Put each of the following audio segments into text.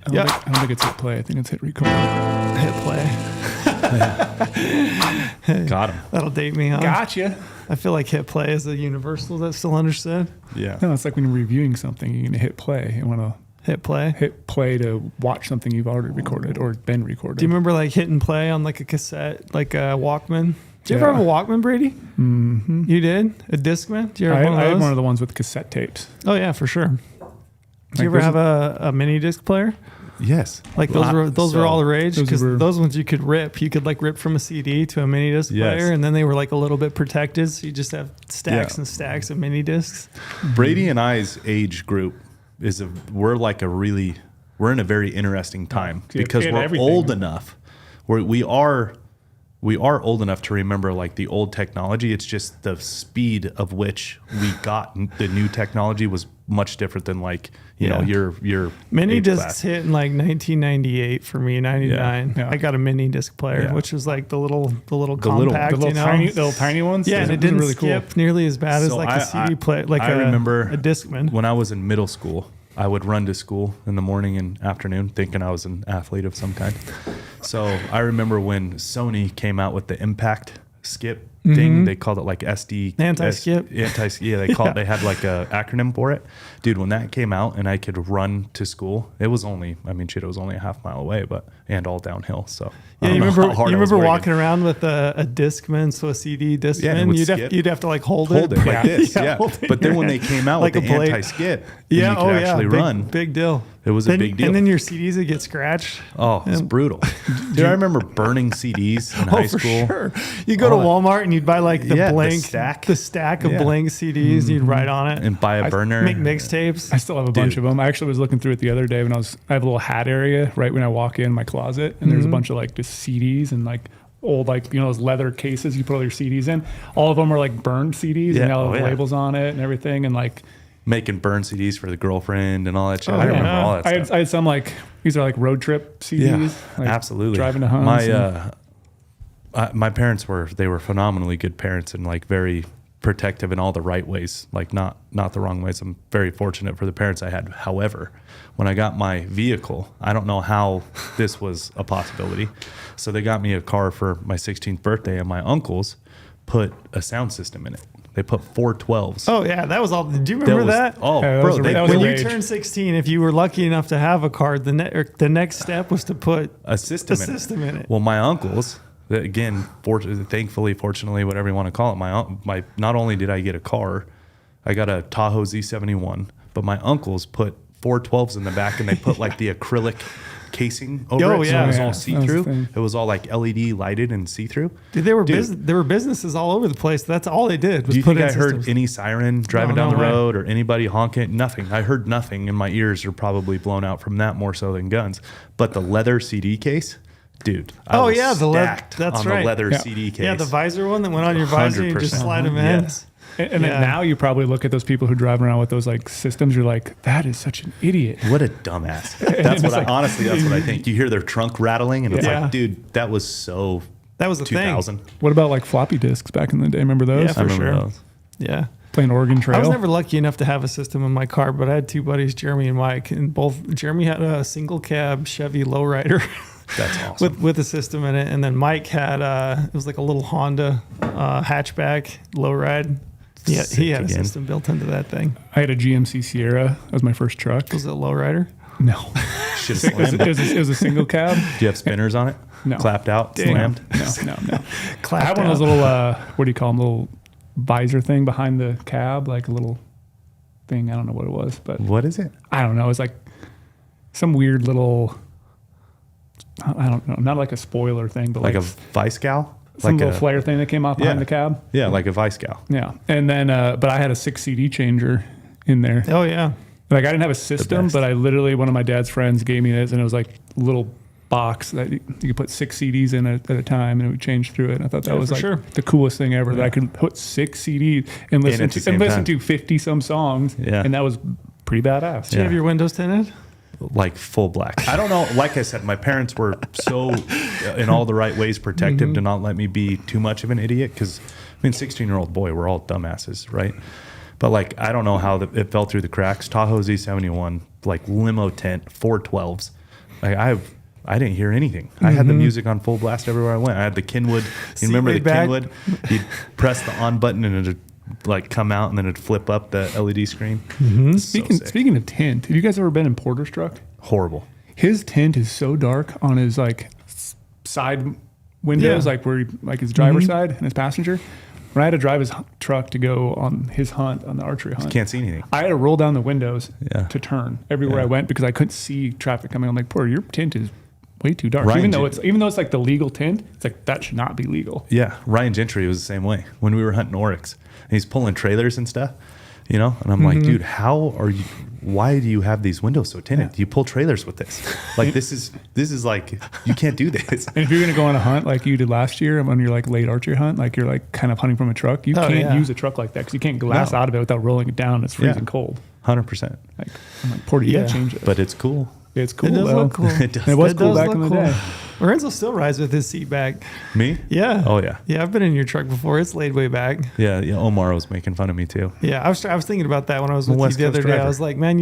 I don't think it's hit play. I think it's hit record. Hit play. Got him. That'll date me, huh? Gotcha. I feel like hit play is a universal that's still understood. Yeah. No, it's like when you're reviewing something, you're going to hit play. You want to Hit play. hit play to watch something you've already recorded or been recorded. Do you remember like hit and play on like a cassette, like a Walkman? Did you ever have a Walkman, Brady? Mm-hmm. You did? A Discman? Do you ever have one I of had those? one of the ones with cassette tapes. Oh yeah, for sure. Do you Like, ever have a mini disc player? Yes. Like those were all the rage because were- those ones you could rip. You could like rip from a CD to a mini disc Yes. player, and then they were like a little bit protected, so you just have stacks and stacks of mini discs. Brady and I's age group we're in a very interesting time because we're everything. old enough. We are old enough to remember like the old technology. It's just the speed of which we got the new technology was much different than like you know your Mini age discs class. hit in like 1998 for me, 99. Yeah. I got a mini disc player, Yeah. which was like the little compact, The little you know? tiny ones. Yeah, and Those it didn't are really skip nearly as bad as So like a CD player, like I remember a Discman. when I was in middle school. I would run to school in the morning and afternoon thinking I was an athlete of some kind. So I remember when Sony came out with the impact skip thing, they called it like SD. Anti-skip. They had like a acronym for it. Dude, when that came out and I could run to school, it was only a half mile away, and all downhill. So Yeah, I you don't know how remember hard I was walking working. around with a Discman, so a CD Discman. Yeah, and it would you'd skip. have to like hold Hold it it like this, yeah. hold it in But then your when they hand, came out like with a the blade. anti-skip, Yeah, and you could actually run. Big deal. It was a big deal. And then your CDs would get scratched. Oh, it's brutal. Dude, I remember burning CDs in high for school. sure. You go to Walmart and you'd buy like the stack of Yeah. blank CDs. You'd write on it And buy a burner. make mixtapes. I still have a bunch Dude. of them. I actually was looking through it the other day when I have a little hat area right when I walk in my closet, and there's a bunch of like just CDs and like old like those leather cases you put all your CDs in. All of them are like burned CDs and all the labels on it and everything, and like Making burn CDs for the girlfriend and all that shit. Oh, I remember yeah. all that stuff. I had some like these are like road trip CDs. Like absolutely. Driving to Huns. My parents were phenomenally good parents and like very protective in all the right ways, like not the wrong ways. I'm very fortunate for the parents I had. However, when I got my vehicle, I don't know how this was a possibility. So they got me a car for my 16th birthday, and my uncles put a sound system in it. They put 412s. Oh yeah, that was all. Do you remember that? Oh, Yeah, that bro, was a- they that was When a you rage. turned 16, if you were lucky enough to have a card, the next step was to put a system, in it. Well, my uncles, again, thankfully, fortunately, whatever you want to call it, my not only did I get a car, I got a Tahoe Z71, but my uncles put 412s in the back, and they put like the acrylic casing over Oh, it, so yeah. it was Yeah, all that was the see-through. thing. It was all like LED lighted and see-through. Dude, there were businesses all over the place. That's all they did was Do you put think in I heard systems. any siren driving No, down no the way. road or anybody honking? Nothing. I heard nothing, and my ears are probably blown out from that more so than guns. But the leather CD case, dude. I was stacked that's on right. the leather Yeah. CD case. Yeah, the visor one that went on your visor, you just 100%. slide them in. Yes. And then Yeah. now you probably look at those people who drive around with those like systems. You're like, that is such an idiot. What a dumbass. That's what honestly, that's what I think. You hear their trunk rattling, and it's Yeah. like, dude, that was so That was the 2000. What about like floppy disks back in the day? Remember those? Yeah, I remember sure. those. Yeah. Playing Oregon Trail. I was never lucky enough to have a system in my car, but I had two buddies, Jeremy and Mike, and Jeremy had a single cab Chevy lowrider That's awesome. with a system in it, and then Mike had it was like a little Honda hatchback lowride. Yeah, he had a again. system built into that thing. I had a GMC Sierra. That was my first truck. Was it a lowrider? No. Should have It was, slammed it, it. was a, it was a single cab. Do you have spinners on it? No. Clapped out, slammed? No. I Clapped had one of those out. little, what do you call them, little visor thing behind the cab, like a little thing. I don't know what it was, but What is it? I don't know. It's like some weird little, I don't know, not like a spoiler thing, but Like like, a vice gal? some Like little a flare thing that came off behind the cab. Yeah, like a vice gal. Yeah. And then, but I had a 6 CD changer in there. Oh yeah. Like I didn't have a system, best. but I literally, one of my dad's friends gave me this, and it was like a little box that you could put 6 CDs in at a time, and it would change through it. And I thought that Yeah, was for like sure. the coolest thing ever, that I could put 6 CDs and listen at the to same time. 50 some songs. Yeah. And that was pretty badass. Do you have your windows tinted? Like full black. I don't know. Like I said, my parents were so in all the right ways protective to not let me be too much of an idiot. Because, 16-year-old boy, we're all dumbasses, right? But like, I don't know how it fell through the cracks. Tahoe Z71, like limo tent, 412s. I didn't hear anything. I had the music on full blast everywhere I went. I had the Kenwood. You remember the Kenwood? You'd press the on button and it'd like come out and then it'd flip up the LED screen. Speaking of tint, have you guys ever been in Porter's truck? Horrible. His tint is so dark on his like side windows, like where like his driver's side and his passenger. When I had to drive his truck to go on his hunt, on the archery hunt, Can't see anything. I had to roll down the windows to turn everywhere Yeah. I went because I couldn't see traffic coming. I'm like, Porter, your tint is way too dark. Ryan even though it's like the legal tint, it's like that should not be legal. Yeah, Ryan Gentry was the same way when we were hunting oryx. And he's pulling trailers and stuff, you know. And I'm like, dude, why do you have these windows so tinted? You pull trailers with this. Like this is like you can't do this. And if you're gonna go on a hunt like you did last year on your like late archery hunt, like you're like kind of hunting from a truck, you can't use a truck like that because you can't glass out of it without rolling it down. It's freezing cold. 100%. Like, I'm like, Porter, you gotta change it. But it's cool. It's cool. It does though. look cool. It does. It was It cool does back in the look cool. day. Lorenzo still rides with his seat back. Me? Yeah. Oh yeah. Yeah, I've been in your truck before. It's laid way back. Yeah. Omar was making fun of me too. Yeah, I was thinking about that when I was with West you the other Coast day. I driver. was like, man,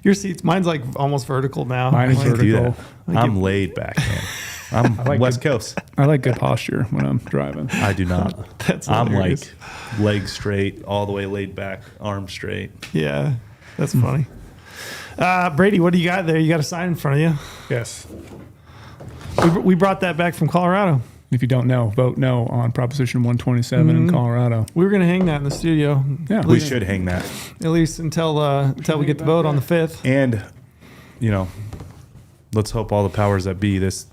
your seat's mine's like almost vertical now. Mine is Like, vertical. Do that. I'm laid back, man. I'm like West good- Coast. I like good posture when I'm driving. I do not. That's I'm hilarious. like legs straight, all the way laid back, arms straight. Yeah, that's funny. Brady, what do you got there? You got a sign in front of you. Yes. We brought that back from Colorado. If you don't know, vote no on Proposition 127 in Colorado. We were going to hang that in the studio. Yeah. We should hang that. At least until we get the vote on the 5th. And, you know, let's hope all the powers that be this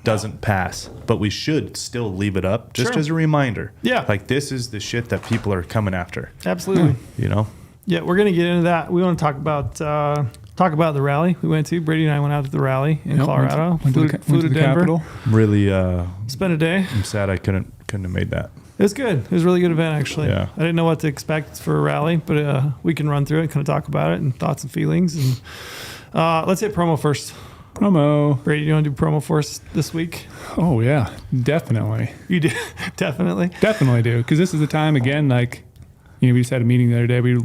doesn't pass. But we should still leave it up just Sure. as a reminder. Yeah. Like this is the shit that people are coming after. Absolutely. You know? Yeah, we're going to get into that. We want to talk about the rally we went to. Brady and I went out to the rally in Colorado. Flew to Denver. Capitol. Really Spent a day. I'm sad I couldn't have made that. It was good. It was a really good event, actually. Yeah. I didn't know what to expect for a rally, but we can run through it, kind of talk about it, and thoughts and feelings. And let's hit promo first. Promo. Brady, you want to do promo for us this week? Oh, yeah. Definitely. You do. Definitely. Definitely do. Because this is the time, again, like, you know, we just had a meeting the other day. We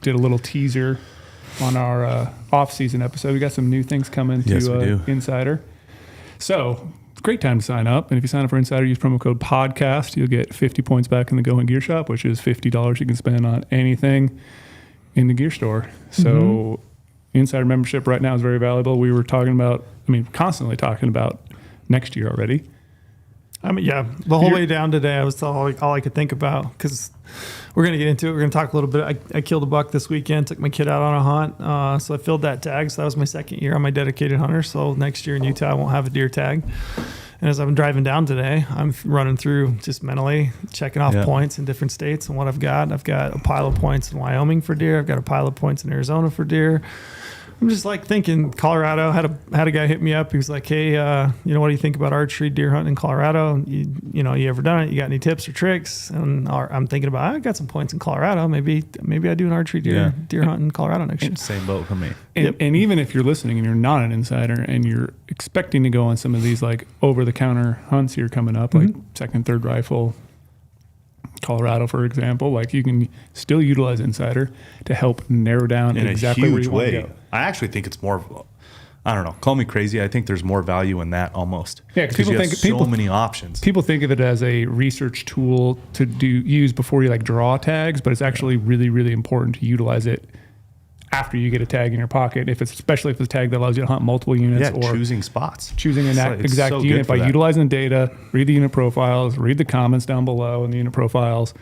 did a little teaser on our off-season episode. We got some new things coming Yes, we to do. Insider. So, it's a great time to sign up. And if you sign up for Insider, use promo code PODCAST. You'll get 50 points back in the Going Gear Shop, which is $50 you can spend on anything in the gear store. So, Insider membership right now is very valuable. We were constantly talking about next year already. I mean, yeah, the whole way down today, I was all I could think about, because we're going to get into it. We're going to talk a little bit. I killed a buck this weekend, took my kid out on a hunt. So I filled that tag. So that was my second year. I'm a dedicated hunter. So next year in Utah, I won't have a deer tag. And as I'm driving down today, I'm running through just mentally checking off points in different states and what I've got. I've got a pile of points in Wyoming for deer. I've got a pile of points in Arizona for deer. I'm just like thinking Colorado. Had a guy hit me up. He was like, "Hey, you know, what do you think about archery deer hunting in Colorado? You know, you ever done it? You got any tips or tricks?" And I'm thinking about, I got some points in Colorado. Maybe I do an archery deer hunt in Colorado next year. Same boat for me. And even if you're listening and you're not an insider and you're expecting to go on some of these like over-the-counter hunts here coming up, like second, third rifle, Colorado, for example, like you can still utilize Insider to help narrow down In exactly a where huge you want to way. go. I actually think it's more of, I don't know, call me crazy. I think there's more value in that almost. Yeah, because people you have think so many options. People think of it as a research tool to use before you like draw tags, but it's actually really, really important to utilize it after you get a tag in your pocket. Especially if it's a tag that allows you to hunt multiple units, Yeah, or choosing spots. choosing an It's exact so good unit for by that. utilizing the data. Read the unit profiles, read the comments down below in the unit profiles,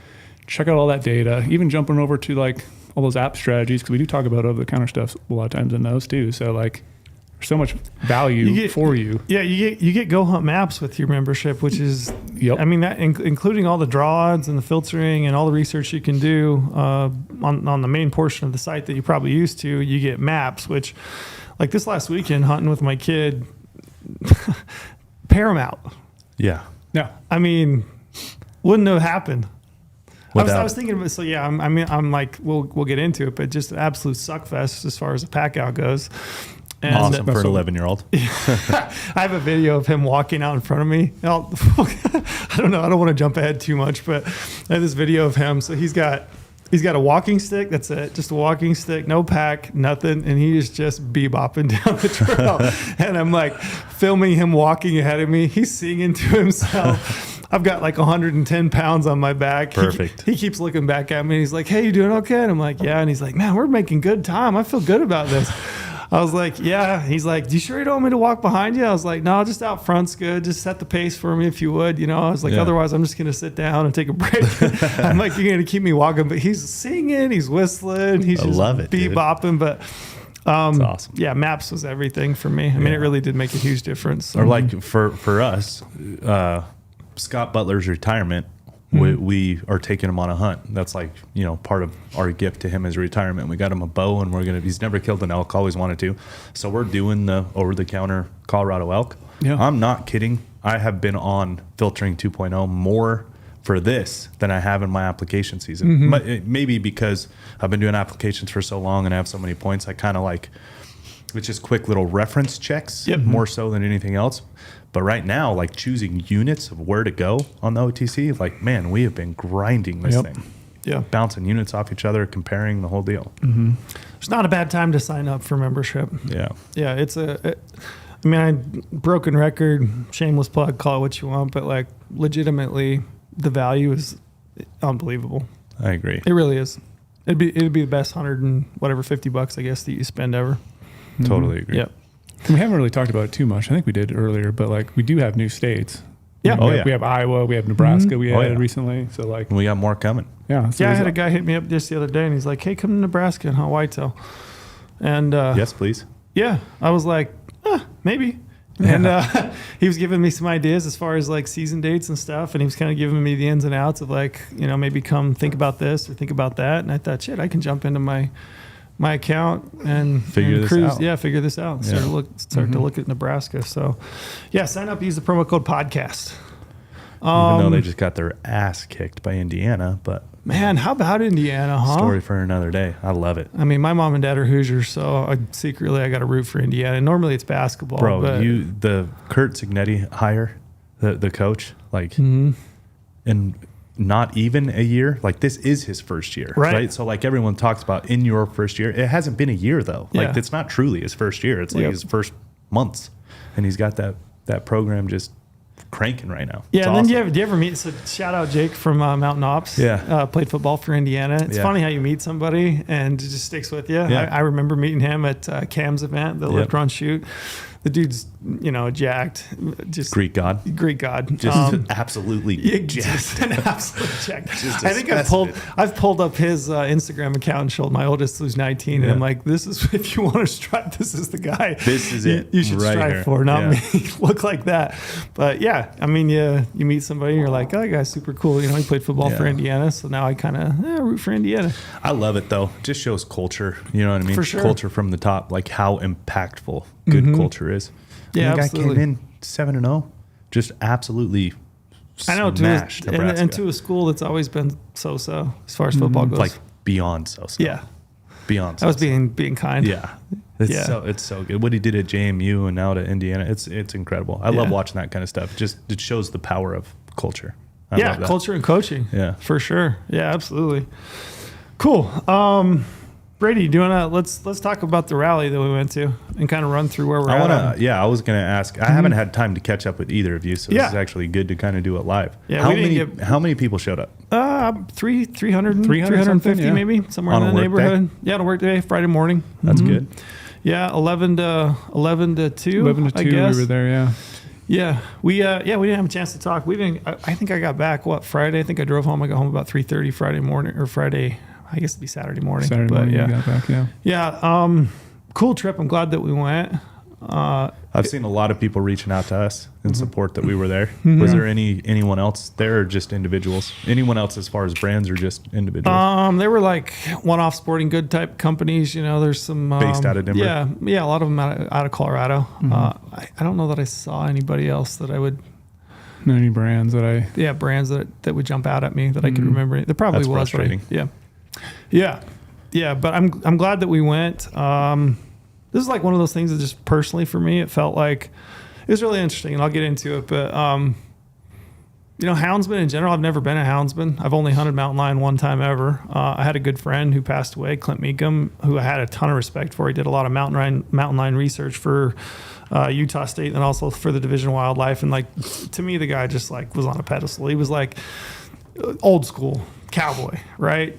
check out all that data. Even jumping over to like all those app strategies, because we do talk about over the counter stuff a lot of times in those too. So like, there's so much value for you. Yeah, you get Go Hunt Maps with your membership, which is, Yep. I mean, that including all the draw odds and the filtering and all the research you can do on the main portion of the site that you're probably used to. You get maps, which, like this last weekend hunting with my kid, paramount. Yeah. No, I mean, wouldn't have happened. I Without- was thinking of it. So yeah, I'm like, we'll get into it, but just an absolute suck fest as far as the pack out goes. And Awesome for an 11-year-old. I have a video of him walking out in front of me. I don't know. I don't want to jump ahead too much, but I have this video of him. So he's got He's got a walking stick. That's it. Just a walking stick, no pack, nothing. And he is just bebopping down the trail. And I'm like filming him walking ahead of me. He's singing to himself. I've got like 110 pounds on my back. Perfect. He keeps looking back at me. He's like, hey, you doing okay? And I'm like, yeah. And he's like, man, we're making good time. I feel good about this. I was like, yeah. He's like, you sure you don't want me to walk behind you? I was like, no, just out front's good. Just set the pace for me if you would. You know, I was like, otherwise I'm just going to sit down and take a break. I'm like, you're going to keep me walking. But he's singing, he's whistling, he's just bebopping. But that's awesome. Yeah, maps was everything for me. I mean, it really did make a huge difference. Or like for us, Scott Butler's retirement, we are taking him on a hunt. That's like, you know, part of our gift to him is retirement. We got him a bow, and he's never killed an elk, always wanted to. So we're doing the over-the-counter Colorado elk. Yeah. I'm not kidding. I have been on filtering 2.0 more for this than I have in my application season. Maybe because I've been doing applications for so long and I have so many points, I kind of like, it's just quick little reference checks more so than anything else. But right now, like choosing units of where to go on the OTC, like, man, we have been grinding this thing. Yeah. Bouncing units off each other, comparing the whole deal. It's not a bad time to sign up for membership. Yeah. Yeah. I mean, broken record, shameless plug, call it what you want, but like legitimately the value is unbelievable. I agree. It really is. It'd be the best $150, I guess, that you spend ever. Totally agree. Yep. We haven't really talked about it too much. I think we did earlier, but like we do have new states. Yeah. We have Iowa, we have Nebraska. We added recently, so like we got more coming. Yeah. So I had a guy hit me up just the other day, and he's like, "Hey, come to Nebraska and hunt whitetail." And yes, please. Yeah, I was like, maybe. And he was giving me some ideas as far as like season dates and stuff, and he was kind of giving me the ins and outs of like, you know, maybe come think about this or think about that. And I thought, shit, I can jump into my account and figure this out. Yeah, figure this out. Start to look at Nebraska. So, yeah, sign up. Use the promo code podcast. Even though they just got their ass kicked by Indiana, but man, how about Indiana? Huh? Story for another day. I love it. I mean, my mom and dad are Hoosiers, so I got to root for Indiana. Normally, it's basketball, bro. The Kurt Signetti hire, the coach, like, and not even a year. Like this is his first year, right? So like everyone talks about in your first year, it hasn't been a year though. Like it's not truly his first year. It's like his first months, and he's got that program just cranking right now. Yeah, it's and awesome. then do you ever meet? So shout out Jake from Mountain Ops. Yeah, played football for Indiana. It's funny how you meet somebody and it just sticks with you. Yeah. I remember meeting him at Cam's event, the Lift Run Shoot. The dude's, you know, jacked. Just Greek god. Just absolutely jacked. Just an absolute jack. I think I've pulled up his Instagram account and showed my oldest, who's 19, and I'm like, this is, if you want to strive, this is the guy. This is it. You should strive for, not me. Look like that. But yeah, I mean, you meet somebody and you're like, oh, that guy's super cool. You know, he played football for Indiana, so now I kind of root for Indiana. I love it though. It just shows culture. You know what I mean? For sure. Culture from the top, like how impactful good culture is. Yeah, the guy absolutely. came in 7-0, just absolutely smashed Nebraska. And to a school that's always been so-so as far as football goes. Like beyond so-so. Yeah. Beyond so-so. That was being kind. Yeah. It's so good. What he did at JMU and now to Indiana, it's incredible. I love watching that kind of stuff. It shows the power of culture. I love that. Culture and coaching. Yeah. For sure. Yeah, absolutely. Cool. Brady, do you want to let's talk about the rally that we went to and kind of run through where we're at? I was going to ask. I haven't had time to catch up with either of you, so this is actually good to kind of do it live. Yeah, how many people showed up? 350 maybe, somewhere in the neighborhood. Day? Yeah, on a work day, Friday morning. That's good. Yeah, 11 to 2. 11 to 2, we were there, yeah. Yeah, we didn't have a chance to talk. I think I got back Friday. I think I drove home. I got home about 3:30 Friday morning or Friday. I guess it'd be Saturday morning. You got back, Yeah, cool trip. I'm glad that we went. I've seen a lot of people reaching out to us in support that we were there. Was there anyone else there or just individuals? Anyone else as far as brands or just individuals? They were like one-off sporting good type companies. You know, there's some based out of Denver. Yeah, a lot of them out of Colorado. I don't know that I saw anybody else that I would. Any brands that brands that would jump out at me that I could remember. There probably was frustrating. Yeah. But I'm glad that we went. This is like one of those things that just personally for me, it felt like it was really interesting, and I'll get into it. But Houndsman in general, I've never been a houndsman. I've only hunted mountain lion one time ever. I had a good friend who passed away, Clint Meekum, who I had a ton of respect for. He did a lot of mountain lion research for Utah State and also for the Division of Wildlife. And like, to me, the guy just like was on a pedestal. He was like old school cowboy, right?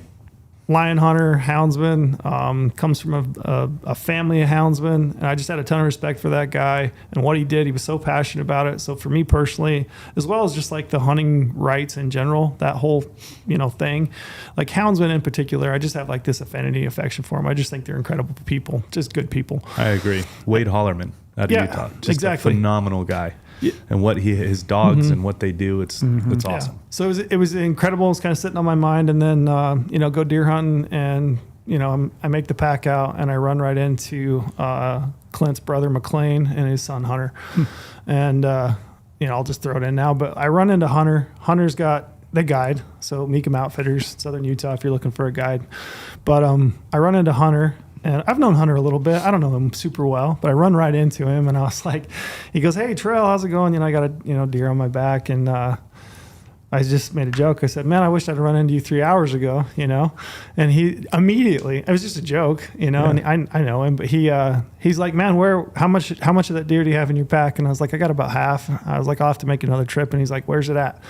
Lion hunter, houndsman, comes from a family of houndsmen, and I just had a ton of respect for that guy and what he did. He was so passionate about it. So for me personally, as well as just like the hunting rights in general, that whole thing, like houndsmen in particular, I just have like this affinity, affection for them. I just think they're incredible people, just good people. I agree. Wade Hollerman out of Utah, just exactly. a phenomenal guy. And what his dogs and what they do, it's awesome. Yeah. So it was incredible. It was kind of sitting on my mind, and then go deer hunting, and I make the pack out, and I run right into Clint's brother McLean and his son Hunter, and I'll just throw it in now. But I run into Hunter. Hunter's got the guide, so Meekum Outfitters, Southern Utah, if you're looking for a guide. But I run into Hunter. And I've known Hunter a little bit. I don't know him super well, but I run right into him, and I was like, he goes, "Hey, Trail, how's it going?" I got a deer on my back, and I just made a joke. I said, "Man, I wish I'd run into you 3 hours ago," And he immediately, it was just a joke, And I know him, but he's like, "Man, how much of that deer do you have in your pack?" And I was like, "I got about half." I was like, "I'll have to make another trip," and he's like, "Where's it at?"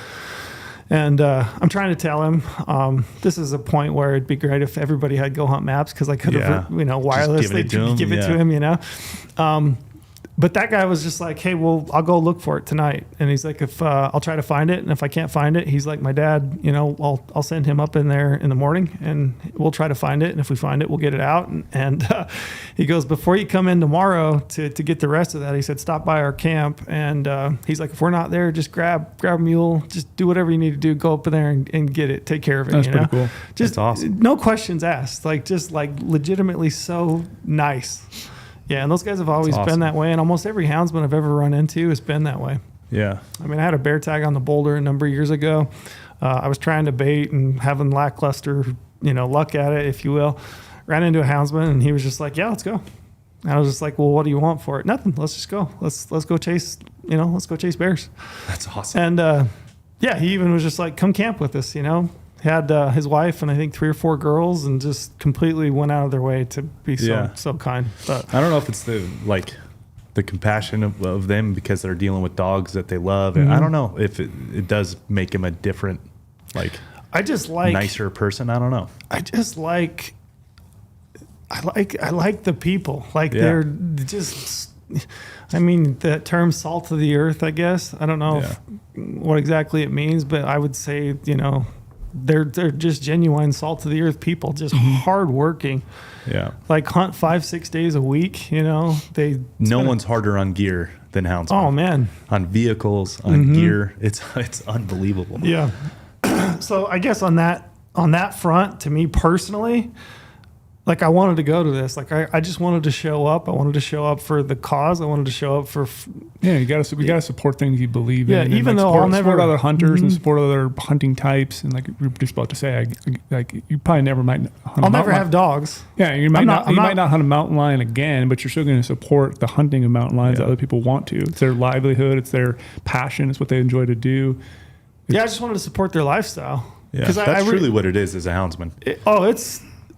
And I'm trying to tell him this is a point where it'd be great if everybody had Go Hunt maps, because I could have, wirelessly give it to him, But that guy was just like, "Hey, well, I'll go look for it tonight." And he's like, "If I'll try to find it, and if I can't find it," he's like, "My dad, I'll send him up in there in the morning, and we'll try to find it. And if we find it, we'll get it out." And he goes, "Before you come in tomorrow to get the rest of that," he said, "stop by our camp." And he's like, "If we're not there, just grab a mule, just do whatever you need to do, go up in there and get it, take care of it." That's pretty cool. Just That's awesome. No questions asked, just legitimately so nice. Yeah, and those guys have always been that way, and almost every houndsman I've ever run into has been that way. Yeah. I mean, I had a bear tag on the Boulder a number of years ago. I was trying to bait and having lackluster, luck at it, if you will. Ran into a houndsman, and he was just like, "Yeah, let's go." And I was just like, "Well, what do you want for it?" "Nothing. Let's just go. Let's go chase. Let's go chase bears." That's awesome. And he even was just like, "Come camp with us." He had his wife and I think 3 or 4 girls, and just completely went out of their way to be so kind. But I don't know if it's the compassion of them because they're dealing with dogs that they love. And I don't know if it does make him a different, I just like nicer person. I don't know. I like the people. They're just, I mean, the term salt of the earth, I guess. I don't know what exactly it means, but I would say, they're just genuine salt of the earth people, just hardworking. Yeah. Hunt 5-6 days a week, No one's harder on gear than houndsmen. Oh man. On vehicles, on gear. It's unbelievable. Yeah. So I guess on that front, to me personally, I wanted to go to this. I just wanted to show up. I wanted to show up for the cause. I wanted to show up for. We got to support things you believe in. Yeah, even though support, I'll never support other hunters and support other hunting types. And we were just about to say, you probably never might. I'll never have dogs. Yeah, you might not hunt a mountain lion again, but you're still going to support the hunting of mountain lions that other people want to. It's their livelihood. It's their passion. It's what they enjoy to do. I just wanted to support their lifestyle. Yeah, that's truly what it is as a houndsman.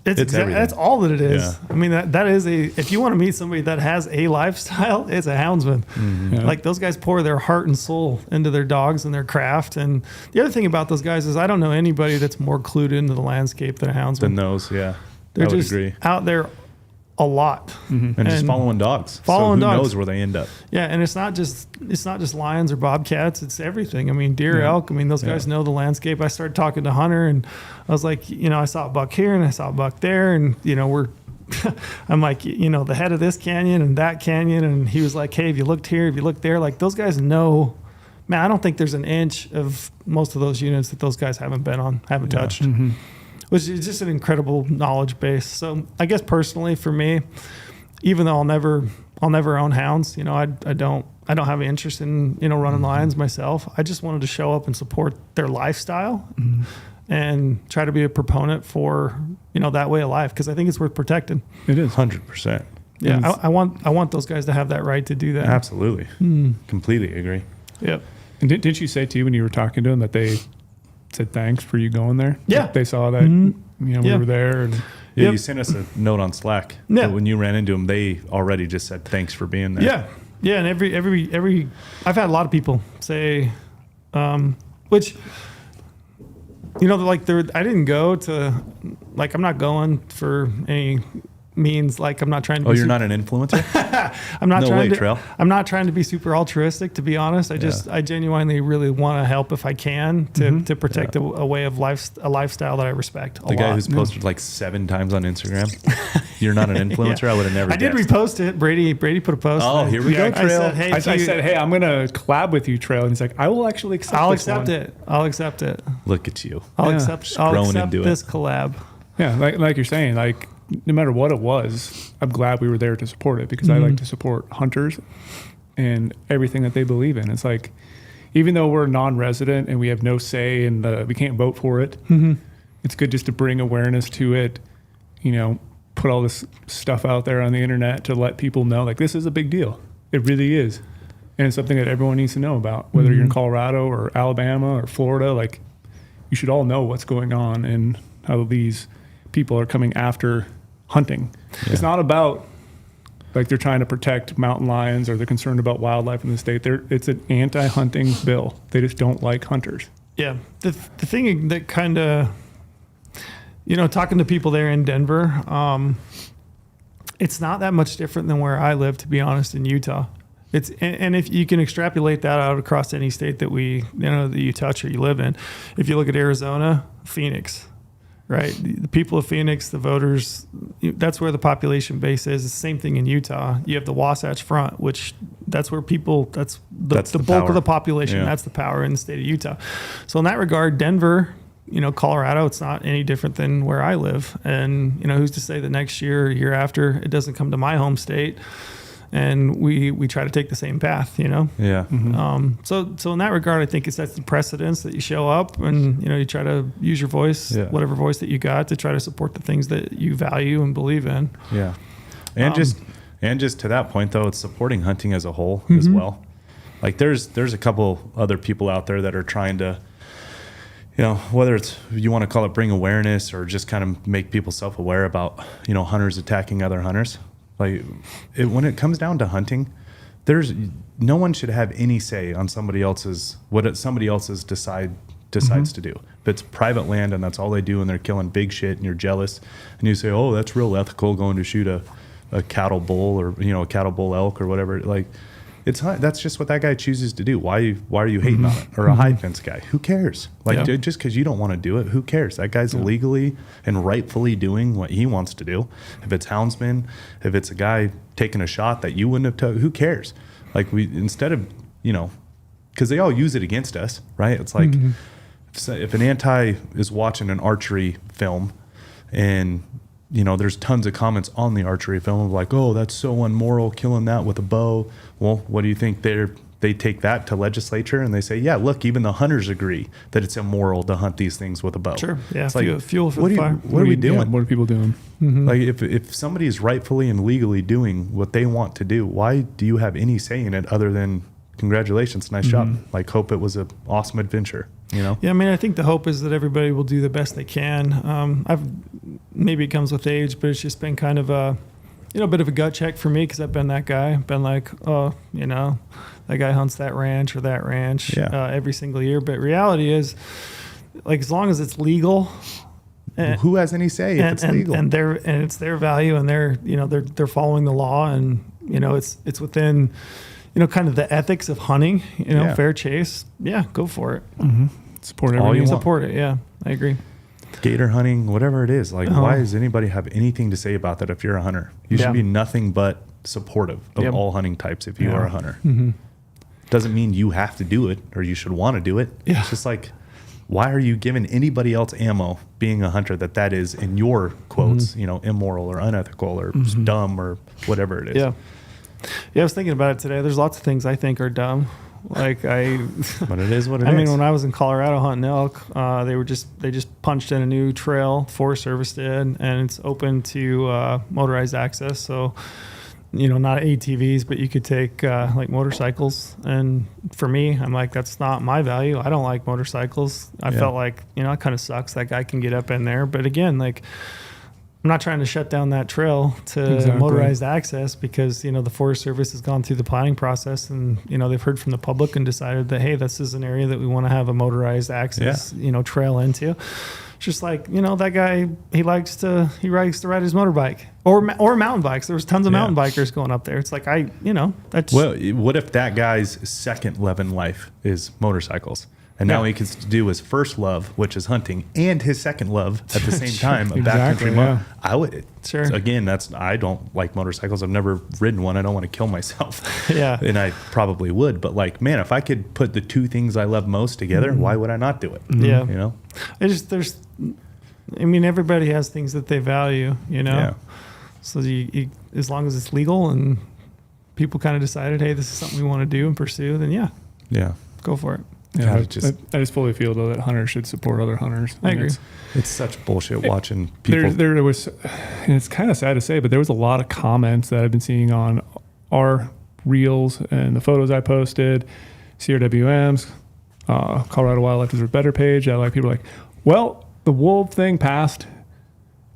That's all that it is. Yeah. I mean, that is if you want to meet somebody that has a lifestyle, it's a houndsman. Mm-hmm. Yeah. Those guys pour their heart and soul into their dogs and their craft. And the other thing about those guys is I don't know anybody that's more clued into the landscape than a houndsman. Than those, yeah. They're I would just agree. out there a lot. Mm-hmm. And just following dogs. Who knows where they end up. Yeah, and it's not just lions or bobcats, it's everything. I mean, deer, elk, those guys know the landscape. I started talking to Hunter, and I was like, I saw a buck here and I saw a buck there, and we're I'm like, the head of this canyon and that canyon, and he was like, "Hey, have you looked here? Have you looked there?" Those guys know. Man, I don't think there's an inch of most of those units that those guys haven't touched. Mm-hmm. Which is just an incredible knowledge base. So I guess personally for me, even though I'll never own hounds, I don't have an interest in, running lions myself. I just wanted to show up and support their lifestyle and try to be a proponent for, that way of life. Cause I think it's worth protecting. It is 100%. Yeah. I want those guys to have that right to do that. Absolutely. Completely agree. Yep. And didn't you say too when you were talking to them that they said thanks for you going there? Yeah. Like they saw that we were there. And Yeah, you sent us a note on Slack. Yeah. But when you ran into them, they already just said thanks for being there. Yeah, yeah, and every I've had a lot of people say, which, like I didn't go to, like I'm not going for any means, like I'm not trying to. Oh, be you're not an influencer? I'm not No trying way, to. Trail. I'm not trying to be super altruistic, to be honest. I genuinely really want to help if I can to protect a way of a lifestyle that I respect. The guy who's posted like 7 times on Instagram. You're not an influencer. Yeah. I would have never. I did guessed. repost it. Brady put a post. Oh, here we go, Trail. I said, hey, I'm going to collab with you, Trail. And he's like, I will actually accept I'll this accept one. it. I'll accept it. Look at you. I'll Yeah. accept. growing I'll accept into it. this collab. Yeah, like you're saying, like no matter what it was, I'm glad we were there to support it because I like to support hunters and everything that they believe in. It's like, even though we're non-resident and we have no say and we can't vote for it, it's good just to bring awareness to it, put all this stuff out there on the internet to let people know, like, this is a big deal. It really is. And it's something that everyone needs to know about, whether you're in Colorado or Alabama or Florida. Like, you should all know what's going on and how these people are coming after hunting. Yeah. It's not about like they're trying to protect mountain lions or they're concerned about wildlife in the state. It's an anti-hunting bill. They just don't like hunters. Yeah. The thing that kind of, talking to people there in Denver, it's not that much different than where I live, to be honest, in Utah. And if you can extrapolate that out across any state that that you touch or you live in, if you look at Arizona, Phoenix, right? The people of Phoenix, the voters, that's where the population base is. It's the same thing in Utah. You have the Wasatch Front, which that's where that's the bulk power of the population. Yeah. That's the power in the state of Utah. So in that regard, Denver, Colorado, it's not any different than where I live. And, who's to say that next year or year after it doesn't come to my home state and we try to take the same path, Yeah. So in that regard, I think it sets the precedence that you show up and, you try to use your voice, whatever voice that you got, to try to support the things that you value and believe in. Yeah. And just to that point though, it's supporting hunting as a whole as well. Like there's a couple other people out there that are trying to, whether it's, you want to call it bring awareness or just kind of make people self-aware about, hunters attacking other hunters. Like when it comes down to hunting, no one should have any say on what somebody else's decides to do. If it's private land and that's all they do and they're killing big shit and you're jealous and you say, oh, that's real ethical going to shoot a cattle bull or, a cattle bull elk or whatever. Like that's just what that guy chooses to do. Why are you hating on it? Or a high fence guy? Who cares? Like dude, just because you don't want to do it, who cares? That guy's legally and rightfully doing what he wants to do. If it's houndsman, if it's a guy taking a shot that you wouldn't have who cares? Like instead of, because they all use it against us, right? It's like if an anti is watching an archery film and there's tons of comments on the archery film of like, oh, that's so immoral, killing that with a bow. Well, what do you think? They take that to legislature and they say, yeah, look, even the hunters agree that it's immoral to hunt these things with a bow. Sure. Yeah. It's like, fuel for the fire. What are we doing? Yeah, what are people doing? Like if somebody is rightfully and legally doing what they want to do, why do you have any say in it other than congratulations, nice job? Like hope it was an awesome adventure. Yeah, I mean, I think the hope is that everybody will do the best they can. Maybe it comes with age, but it's just been kind of a bit of a gut check for me because I've been that guy. Been like, oh, that guy hunts that ranch or that ranch every single year. But reality is, like, as long as it's legal, who has any say if it's legal? And it's their value, and they're following the law, and it's within kind of the ethics of hunting. Fair chase. Yeah, go for it. Support all everything. you want. Support it. Yeah, I agree. Gator hunting, whatever it is. Like, why does anybody have anything to say about that if you're a hunter? You should be nothing but supportive of all hunting types if you are a hunter. Doesn't mean you have to do it or you should want to do it. Yeah. It's just like, why are you giving anybody else ammo being a hunter that is, in your quotes, immoral or unethical or dumb or whatever it is? Yeah. Yeah, I was thinking about it today. There's lots of things I think are dumb. Like but it is what it is. I mean, when I was in Colorado hunting elk, they just punched in a new trail, Forest Service did, and it's open to motorized access. So, not ATVs, but you could take like motorcycles. And for me, I'm like, that's not my value. I don't like motorcycles. I felt like, it kind of sucks that guy can get up in there. But again, like, I'm not trying to shut down that trail to motorized access because, the Forest Service has gone through the planning process and, they've heard from the public and decided that, hey, this is an area that we want to have a motorized access, trail into. Just like, that guy, he likes to ride his motorbike or mountain bikes. There was tons of mountain bikers going up there. It's like, that's. Well, what if that guy's second love in life is motorcycles? And now he can do his first love, which is hunting, and his second love at the same time, a backcountry. I would. Sure. Again, I don't like motorcycles. I've never ridden one. I don't want to kill myself. Yeah. And I probably would. But like, man, if I could put the two things I love most together, why would I not do it? Yeah. Everybody has things that they value, Yeah. So as long as it's legal and people kind of decided, hey, this is something we want to do and pursue, then yeah, go for it. Yeah, I just fully feel though that hunters should support other hunters. I agree. It's such bullshit watching people. There was, and it's kind of sad to say, but there was a lot of comments that I've been seeing on our reels and the photos I posted, CRWM's, Colorado Wildlife Deserve Better page. That people are like, well, the wolf thing passed,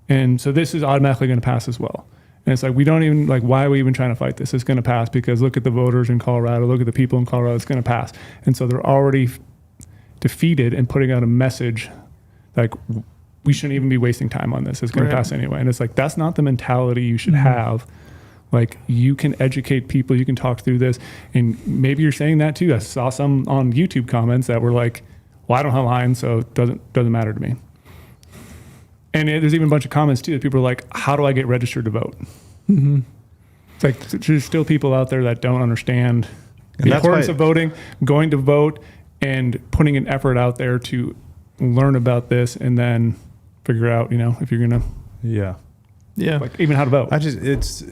and so this is automatically going to pass as well. And it's like, we don't even, why are we even trying to fight this? It's going to pass because look at the voters in Colorado, look at the people in Colorado, it's going to pass. And so they're already defeated and putting out a message like, we shouldn't even be wasting time on this. It's going to pass anyway. And it's like, that's not the mentality you should have. Like, you can educate people, you can talk through this. And maybe you're saying that too. I saw some on YouTube comments that were like, well, I don't have lines, so it doesn't matter to me. And there's even a bunch of comments too that people are like, how do I get registered to vote? Mm-hmm. It's like, there's still people out there that don't understand the importance of voting, going to vote, and putting an effort out there to learn about this and then figure out, if you're going to. Yeah. Even how to vote. It's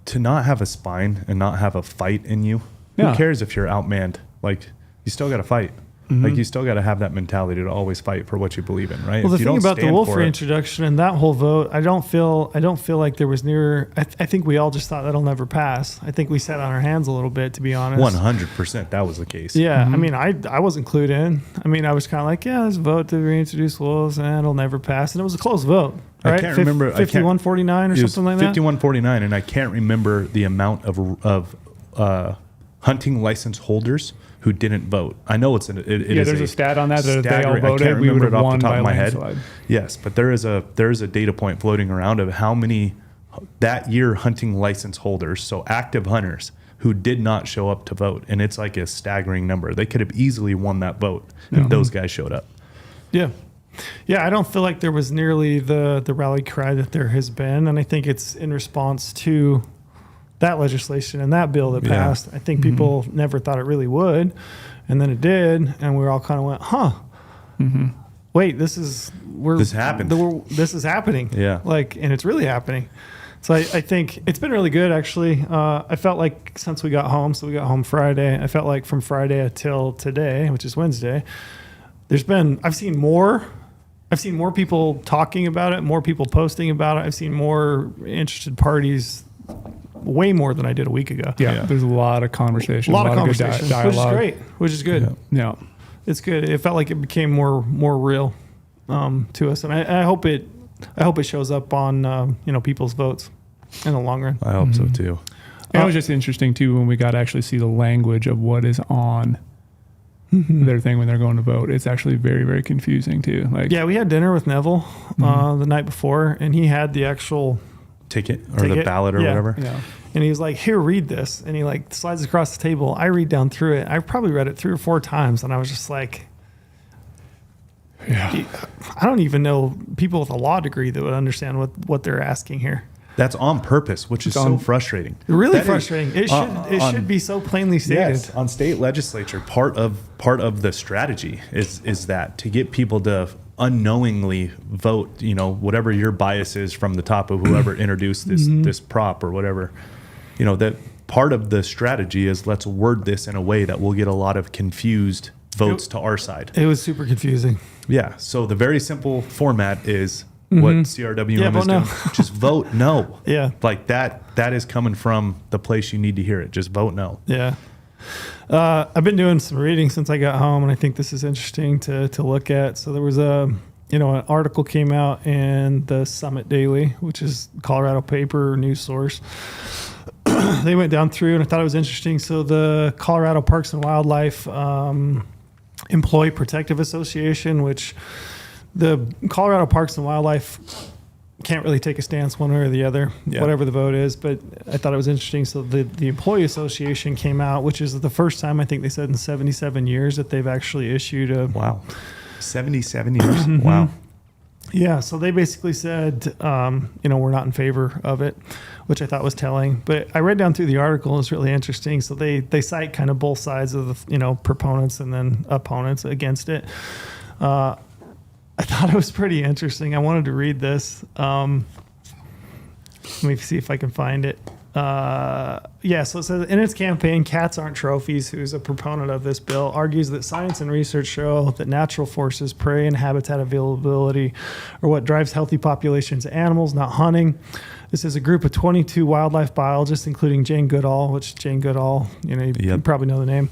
to not have a spine and not have a fight in you. Who cares if you're outmanned? Like, you still got to fight. Mm-hmm. Like, you still got to have that mentality to always fight for what you believe in, right? Well, the thing about the wolf reintroduction and that whole vote, I don't feel like there was I think we all just thought that'll never pass. I think we sat on our hands a little bit, to be honest. 100% that was the case. Yeah. Mm-hmm. I wasn't clued in. I was kind of like, let's vote to reintroduce wolves and it'll never pass. And it was a close vote. Right? I can't remember. 51-49 or something like that? 51-49, and I can't remember the amount of hunting license holders who didn't vote. I know it is there's a stat on that if they all voted, we would have won by a landslide. Yes, but there is a data point floating around of how many that year hunting license holders, so active hunters, who did not show up to vote, and it's like a staggering number. They could have easily won that vote if those guys showed up. Yeah. Yeah, I don't feel like there was nearly the rally cry that there has been, and I think it's in response to that legislation and that bill that passed. I think people never thought it really would, and then it did, and we all kind of went, huh. Mm-hmm. Wait, this happened. This is happening. Yeah. And it's really happening. So I think it's been really good, actually. I felt like since we got home, so we got home Friday, I felt like from Friday until today, which is Wednesday, I've seen more people talking about it, more people posting about it. I've seen more interested parties, way more than I did a week ago. Yeah. There's a lot of conversation, a lot of conversation, dialogue. which is great, which is good. Yeah. It's good. It felt like it became more real to us, and I hope it shows up on people's votes in the long run. I hope so too. And it was just interesting too when we got to actually see the language of what is on their thing when they're going to vote. It's actually very, very confusing too. We had dinner with Neville the night before, and he had the actual ticket or the ballot or whatever. Yeah. And he was like, here, read this. And he slides across the table. I read down through it. I probably read it 3 or 4 times. And I was just like, I don't even know people with a law degree that would understand what they're asking here. That's on purpose, which is so frustrating. Really frustrating. It should be so plainly stated. Yes, on state legislature, part of the strategy is that to get people to unknowingly vote, whatever your bias is from the top of whoever introduced this prop or whatever, that part of the strategy is let's word this in a way that will get a lot of confused votes to our side. It was super confusing. Yeah. So the very simple format is what CRWM vote is no. doing. Just vote no. Yeah. Like that is coming from the place you need to hear it. Just vote no. Yeah. I've been doing some reading since I got home, and I think this is interesting to look at. So there was an article came out in the Summit Daily, which is Colorado paper news source. They went down through, and I thought it was interesting. So the Colorado Parks and Wildlife Employee Protective Association, which the Colorado Parks and Wildlife can't really take a stance one way or the other, whatever the vote is. But I thought it was interesting. So the Employee Association came out, which is the first time, I think they said in 77 years that they've actually issued a... Wow. 77 years. Wow. Yeah, so they basically said, we're not in favor of it, which I thought was telling. But I read down through the article. It's really interesting. So they cite kind of both sides of the, proponents and then opponents against it. I thought it was pretty interesting. I wanted to read this. Let me see if I can find it. So it says, in its campaign, Cats Aren't Trophies, who's a proponent of this bill, argues that science and research show that natural forces, prey and habitat availability are what drives healthy populations of animals, not hunting. This is a group of 22 wildlife biologists, including Jane Goodall, you probably know the name.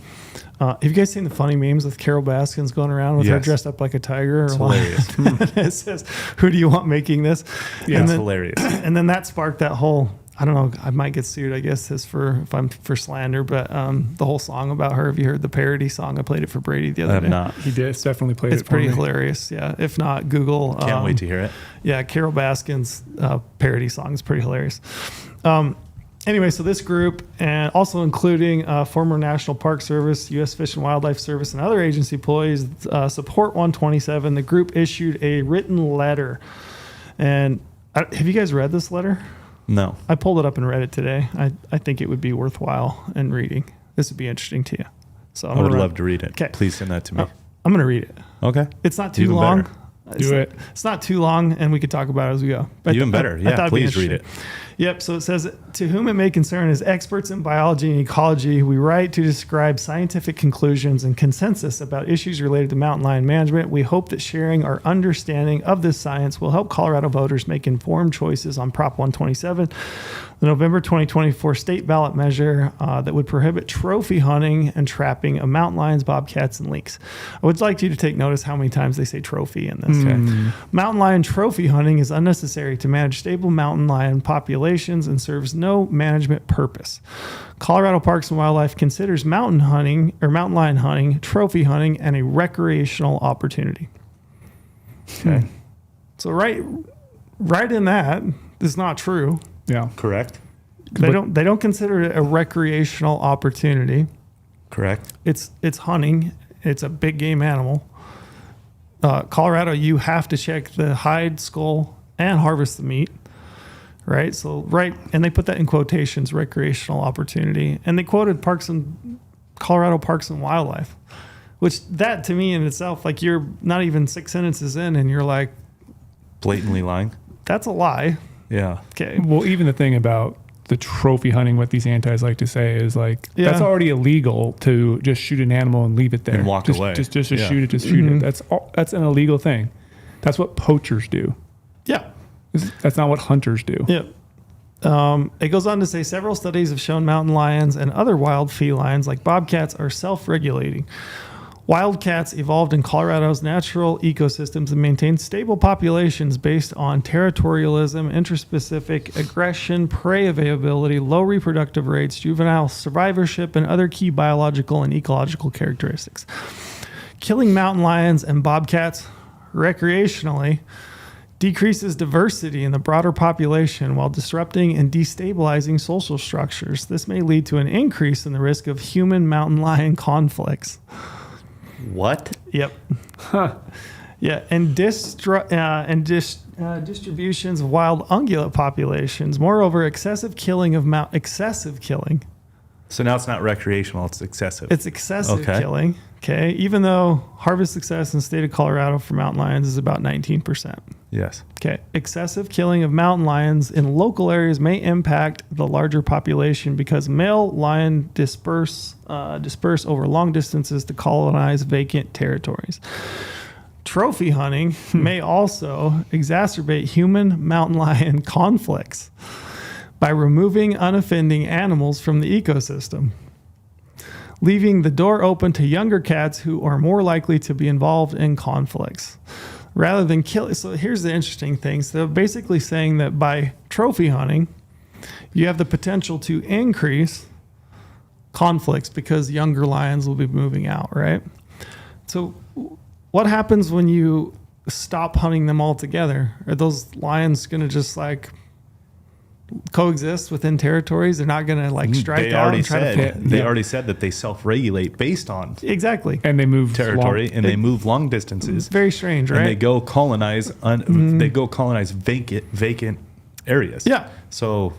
Have you guys seen the funny memes with Carol Baskins going around with her dressed up like a tiger? It's hilarious. It says, who do you want making this? Yeah, it's hilarious. And then that sparked that whole... I don't know. I might get sued, I guess, if I'm for slander. But the whole song about her. Have you heard the parody song? I played it for Brady the other day. I have not. He did. It's definitely played It's it for pretty me. hilarious. Yeah. If not, Google. Can't wait to hear it. Yeah, Carol Baskin's parody song is pretty hilarious. Anyway, so this group, and also including former National Park Service, U.S. Fish and Wildlife Service, and other agency employees, support 127. The group issued a written letter. And have you guys read this letter? No. I pulled it up and read it today. I think it would be worthwhile in reading. This would be interesting to you. So I would love to read it. Okay. Please send that to me. I'm going to read it. Okay. It's not too Even long. better. It's not too long, and we could talk about it as we go. Even better. Yeah, please read it. Yep. So it says, to whom it may concern, as experts in biology and ecology, we write to describe scientific conclusions and consensus about issues related to mountain lion management. We hope that sharing our understanding of this science will help Colorado voters make informed choices on Prop 127, the November 2024 state ballot measure that would prohibit trophy hunting and trapping of mountain lions, bobcats, and lynx. I would like you to take notice how many times they say trophy in this. Okay? Mountain lion trophy hunting is unnecessary to manage stable mountain lion populations and serves no management purpose. Colorado Parks and Wildlife considers mountain lion hunting, trophy hunting, and a recreational opportunity. Okay. So right in that is not true. Yeah. Correct. They don't consider it a recreational opportunity. Correct. It's hunting. It's a big game animal. Colorado, you have to check the hide, skull, and harvest the meat. Right. So, and they put that in quotations, recreational opportunity. And they quoted Colorado Parks and Wildlife, which that to me in itself, like you're not even 6 sentences in and you're like, blatantly lying. That's a lie. Yeah. Okay. Well, even the thing about the trophy hunting, what these antis like to say is like, that's already illegal to just shoot an animal and leave it there. And walk away. Just shoot it, shoot it. That's an illegal thing. That's what poachers do. Yeah. That's not what hunters do. Yeah. It goes on to say several studies have shown mountain lions and other wild felines like bobcats are self-regulating. Wildcats evolved in Colorado's natural ecosystems and maintain stable populations based on territorialism, interspecific aggression, prey availability, low reproductive rates, juvenile survivorship, and other key biological and ecological characteristics. Killing mountain lions and bobcats recreationally decreases diversity in the broader population while disrupting and destabilizing social structures. This may lead to an increase in the risk of human mountain lion conflicts. What? Yep. Huh. Yeah, and distributions of wild ungulate populations. Moreover, excessive killing. So now it's not recreational; it's excessive. It's excessive killing. Okay, even though harvest success in the state of Colorado for mountain lions is about 19%. Yes. Okay, excessive killing of mountain lions in local areas may impact the larger population because male lion disperse over long distances to colonize vacant territories. Trophy hunting may also exacerbate human mountain lion conflicts by removing unoffending animals from the ecosystem, leaving the door open to younger cats who are more likely to be involved in conflicts. Rather than kill. So here's the interesting thing. So basically saying that by trophy hunting, you have the potential to increase conflicts because younger lions will be moving out, right? So what happens when you stop hunting them altogether? Are those lions going to just like coexist within territories? They're not going to like strike out and try to fit. They already said that they self-regulate based on Exactly. And they move territory, long. and they move long distances. Very strange, right? And they go colonize. They go colonize vacant areas. Yeah. So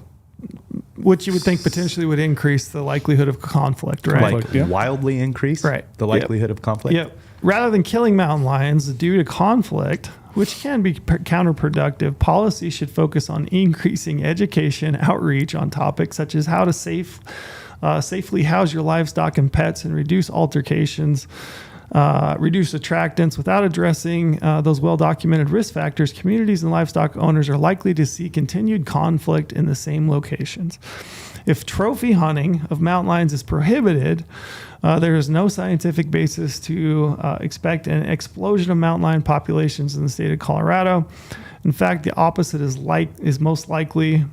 Which you would think potentially would increase the likelihood of conflict, right? like yeah. wildly increase the likelihood of conflict. Yep. Rather than killing mountain lions due to conflict, which can be counterproductive, policy should focus on increasing education outreach on topics such as how to safely house your livestock and pets and reduce altercations, reduce attractants. Without addressing those well-documented risk factors, communities and livestock owners are likely to see continued conflict in the same locations. If trophy hunting of mountain lions is prohibited, there is no scientific basis to expect an explosion of mountain lion populations in the state of Colorado. In fact, the opposite is most likely.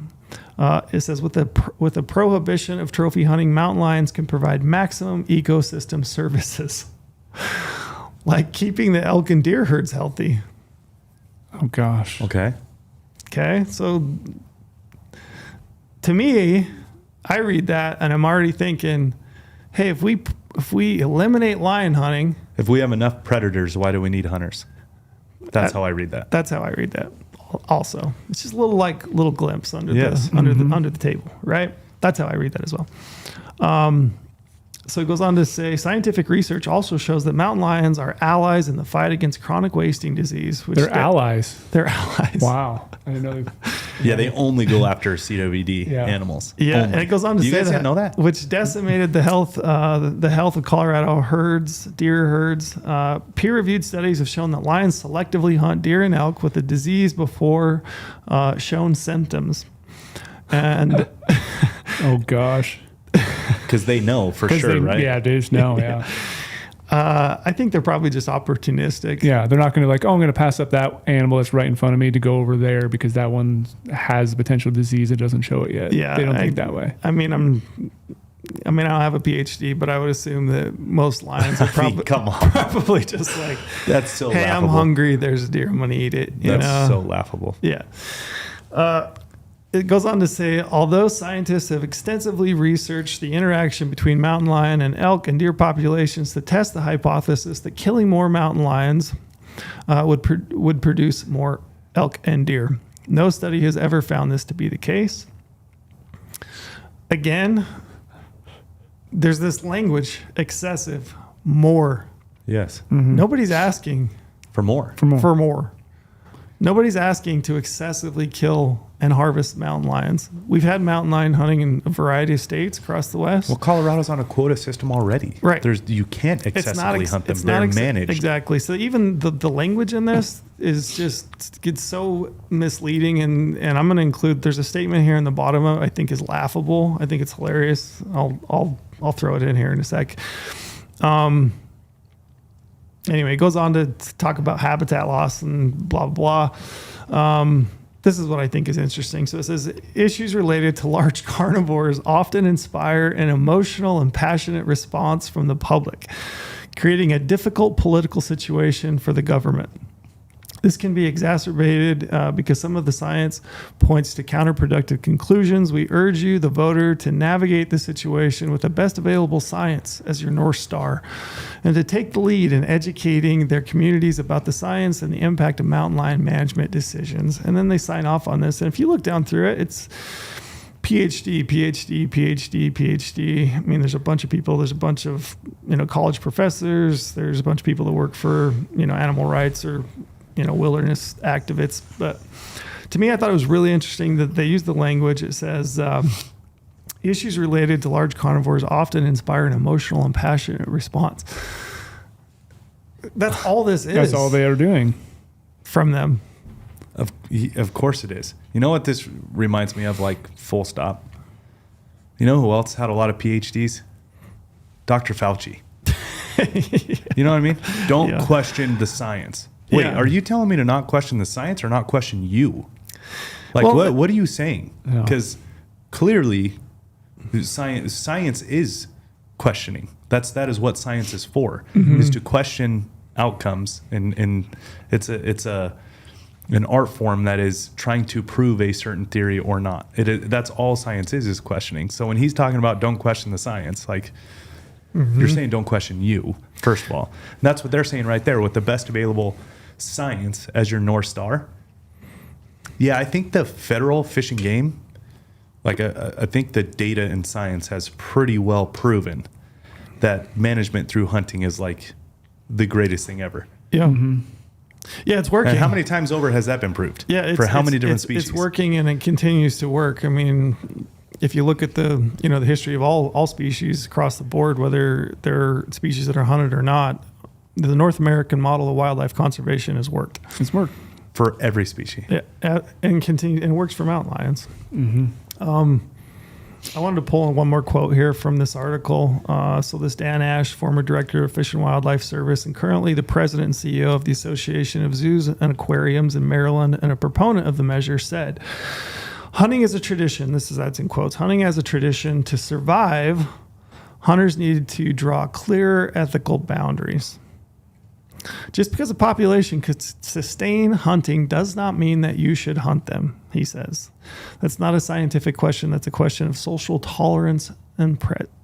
It says with a prohibition of trophy hunting, mountain lions can provide maximum ecosystem services, like keeping the elk and deer herds healthy. Oh gosh. Okay. Okay, so to me, I read that and I'm already thinking, hey, if we eliminate lion hunting, If we have enough predators, why do we need hunters? That's how I read that. that's how I read that. Also, it's just a little glimpse under Yes. under the table, right? That's how I read that as well. So it goes on to say, scientific research also shows that mountain lions are allies in the fight against chronic wasting disease. Which They're allies. They're allies. Wow. I didn't know. Yeah, they only go after CWD Yeah. animals. Yeah, Only. and it goes on to You say guys didn't know that? which decimated the health of Colorado herds, deer herds. Peer-reviewed studies have shown that lions selectively hunt deer and elk with the disease before shown symptoms. And Oh gosh. Because they know for sure, right? Yeah, they just know. Yeah. I think they're probably just opportunistic. Yeah. They're not going to like, oh, I'm going to pass up that animal that's right in front of me to go over there because that one has potential disease. It doesn't show it yet. Yeah, They don't think that way. I mean, I don't have a PhD, but I would assume that most lions are probably Come on. probably just like, That's so hey, laughable. I'm hungry. There's a deer. I'm going to eat it. You That's know? so laughable. Yeah. It goes on to say, although scientists have extensively researched the interaction between mountain lion and elk and deer populations to test the hypothesis that killing more mountain lions would produce more elk and deer, no study has ever found this to be the case. Again, there's this language, excessive, more. Yes. Nobody's asking For more. for more. Nobody's asking to excessively kill and harvest mountain lions. We've had mountain lion hunting in a variety of states across the West. Well, Colorado's on a quota system already. Right. You can't excessively hunt them. They're managed. Exactly. So even the language in this is just gets so misleading. And I'm going to include, there's a statement here in the bottom of it I think is laughable. I think it's hilarious. I'll throw it in here in a sec. Anyway, it goes on to talk about habitat loss and blah, blah, blah. This is what I think is interesting. So it says, issues related to large carnivores often inspire an emotional and passionate response from the public, creating a difficult political situation for the government. This can be exacerbated because some of the science points to counterproductive conclusions. We urge you, the voter, to navigate the situation with the best available science as your North Star, and to take the lead in educating their communities about the science and the impact of mountain lion management decisions. And then they sign off on this. And if you look down through it, it's PhD, PhD, PhD, PhD. I mean, there's a bunch of people. There's a bunch of college professors. There's a bunch of people that work for animal rights or wilderness activists. But to me, I thought it was really interesting that they use the language. It says, issues related to large carnivores often inspire an emotional and passionate response. That's all this is. That's all they are doing. From them. Of course it is. You know what this reminds me of, like, full stop? You know who else had a lot of PhDs? Dr. Fauci. You know what I mean? Don't question the science. Wait, are you telling me to not question the science or not question you? Like, what are you saying? Because clearly science is questioning. That is what science is for, is to question outcomes. And it's an art form that is trying to prove a certain theory or not. That's all science is questioning. So when he's talking about don't question the science, like, you're saying don't question you, first of all. And that's what they're saying right there with the best available science as your North Star. Yeah, I think the federal Fish and Game, like, I think the data in science has pretty well proven that management through hunting is, like, the greatest thing ever. Yeah. Yeah, it's working. And how many times over has that been proved? Yeah, for how many different species? It's working, and it continues to work. I mean, if you look at the history of all species across the board, whether they're species that are hunted or not, the North American model of wildlife conservation has worked. It's worked for every species. Yeah, and works for mountain lions. I wanted to pull in one more quote here from this article. So this Dan Ash, former director of Fish and Wildlife Service and currently the president and CEO of the Association of Zoos and Aquariums in Maryland and a proponent of the measure, said, hunting is a tradition. That's in quotes. Hunting as a tradition to survive, hunters needed to draw clear ethical boundaries. Just because a population could sustain hunting does not mean that you should hunt them, he says. That's not a scientific question. That's a question of social tolerance and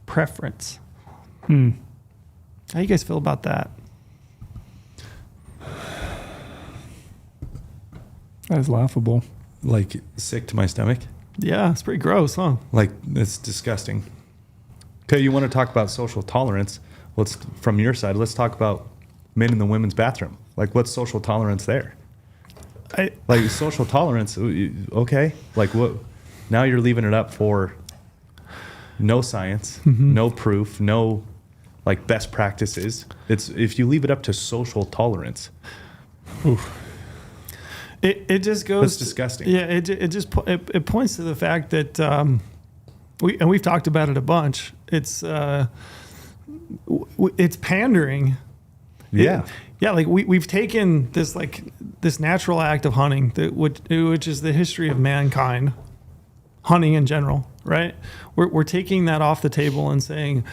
preference. How you guys feel about that? That is laughable. Like, sick to my stomach. Yeah, it's pretty gross, huh? Like, it's disgusting. Okay, you want to talk about social tolerance? From your side, let's talk about men in the women's bathroom. Like, what's social tolerance there? Like, social tolerance, okay. Like, what? Now you're leaving it up for no science, no proof, no, like, best practices. It's if you leave it up to social tolerance. Oof. It just goes. That's disgusting. Yeah, it points to the fact that we've talked about it a bunch. It's pandering. Yeah. Like we've taken this natural act of hunting, which is the history of mankind, hunting in general, right? We're taking that off the table and saying,